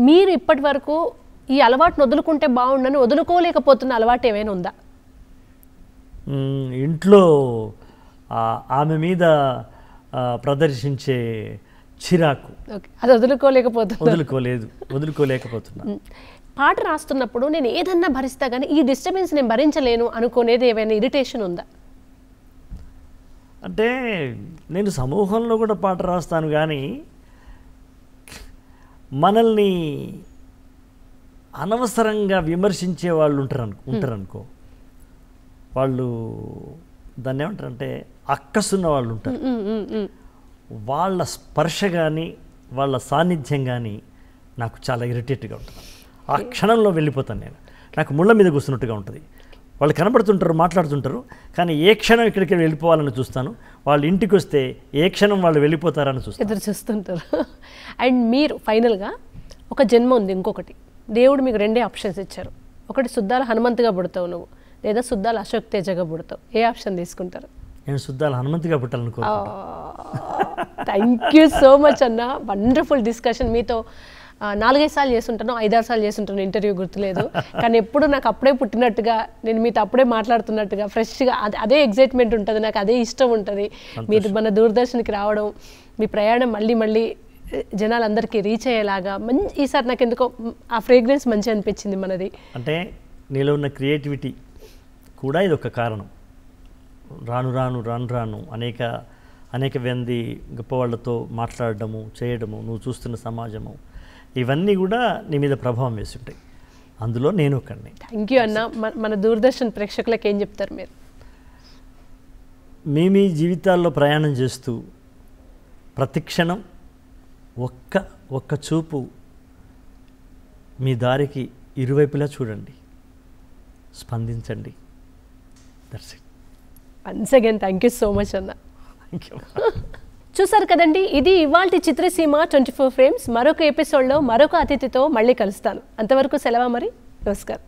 మీరు ఇప్పటి వరకు ఈ అలవాటును వదులుకుంటే బాగుండని వదులుకోలేకపోతున్న అలవాటు ఏమైనా ఉందా? ఇంట్లో ఆమె మీద ప్రదర్శించే చిరాకు, అది వదులుకోలేకపోతున్నా. పాట రాస్తున్నప్పుడు నేను ఏదన్నా భరిస్తా కానీ ఈ డిస్టర్బెన్స్ నేను భరించలేను అనుకునేది ఏమైనా ఇరిటేషన్ ఉందా? అంటే నేను సమూహంలో కూడా పాట రాస్తాను, కానీ మనల్ని అనవసరంగా విమర్శించే వాళ్ళు ఉంటారనుకో, వాళ్ళు దాన్ని ఏమంటారంటే అక్కసున్న వాళ్ళు ఉంటారు. వాళ్ళ స్పర్శ కానీ వాళ్ళ సాన్నిధ్యం కానీ నాకు చాలా ఇరిటేట్గా ఉంటుంది. ఆ క్షణంలో వెళ్ళిపోతాను నేను. నాకు ముళ్ళ మీద కూర్చున్నట్టుగా ఉంటుంది. వాళ్ళు కనబడుతుంటారు, మాట్లాడుతుంటారు, కానీ ఏ క్షణం ఇక్కడికి వెళ్ళిపోవాలని చూస్తాను. వాళ్ళు ఇంటికి వస్తే ఏ క్షణం వాళ్ళు వెళ్ళిపోతారని ఎదురు చూస్తుంటారు. అండ్ మీరు ఫైనల్గా ఒక జన్మ ఉంది, ఇంకొకటి దేవుడు మీకు 2 ఆప్షన్స్ ఇచ్చారు. ఒకటి సుద్దాల హనుమంతుగా పుడతావు నువ్వు, లేదా సుద్దాల అశోక్ తేజగా పుడతావు. ఏ ఆప్షన్ తీసుకుంటారు? నేను సుద్దాల హనుమంతుగా పుట్టాలనుకో. థ్యాంక్ యూ సో మచ్ అన్న, వండర్ఫుల్ డిస్కషన్. మీతో 4-5 సార్లు చేస్తుంటాను, 5-6 సార్లు చేస్తుంటాను ఇంటర్వ్యూ, గుర్తులేదు. కానీ ఎప్పుడు నాకు అప్పుడే పుట్టినట్టుగా, నేను మీతో అప్పుడే మాట్లాడుతున్నట్టుగా ఫ్రెష్గా అదే ఎగ్జైట్మెంట్ ఉంటుంది, నాకు అదే ఇష్టం ఉంటుంది. మీరు మన దూరదర్శన్కి రావడం, మీ ప్రయాణం మళ్ళీ జనాలందరికీ రీచ్ అయ్యేలాగా ఈసారి నాకు ఎందుకో ఆ ఫ్రేగ్రెన్స్ మంచి అనిపించింది మనది. అంటే నీలో ఉన్న క్రియేటివిటీ కూడా ఇది ఒక కారణం. రాను అనేక మంది గొప్పవాళ్లతో మాట్లాడడము, చేయడము, నువ్వు చూస్తున్న సమాజము, ఇవన్నీ కూడా నీ మీద ప్రభావం వేసి ఉంటాయి. అందులో నేను ఒకడిని. థ్యాంక్ యూ అన్న. మన దూరదర్శన్ ప్రేక్షకులకు ఏం చెప్తారు మీరు? మీ జీవితాల్లో ప్రయాణం చేస్తూ ప్రతిక్షణం ఒక్క చూపు మీ దారికి ఇరువైపులా చూడండి, స్పందించండి. That's it. Once again thank you so much అన్న. చూసారు కదండి, ఇది ఇవాల్టి చిత్రసీమ 24 ఫ్రేమ్స్. మరొక ఎపిసోడ్లో మరొక అతిథితో మళ్ళీ కలుస్తాను. అంతవరకు సెలవు మరి. నమస్కారం.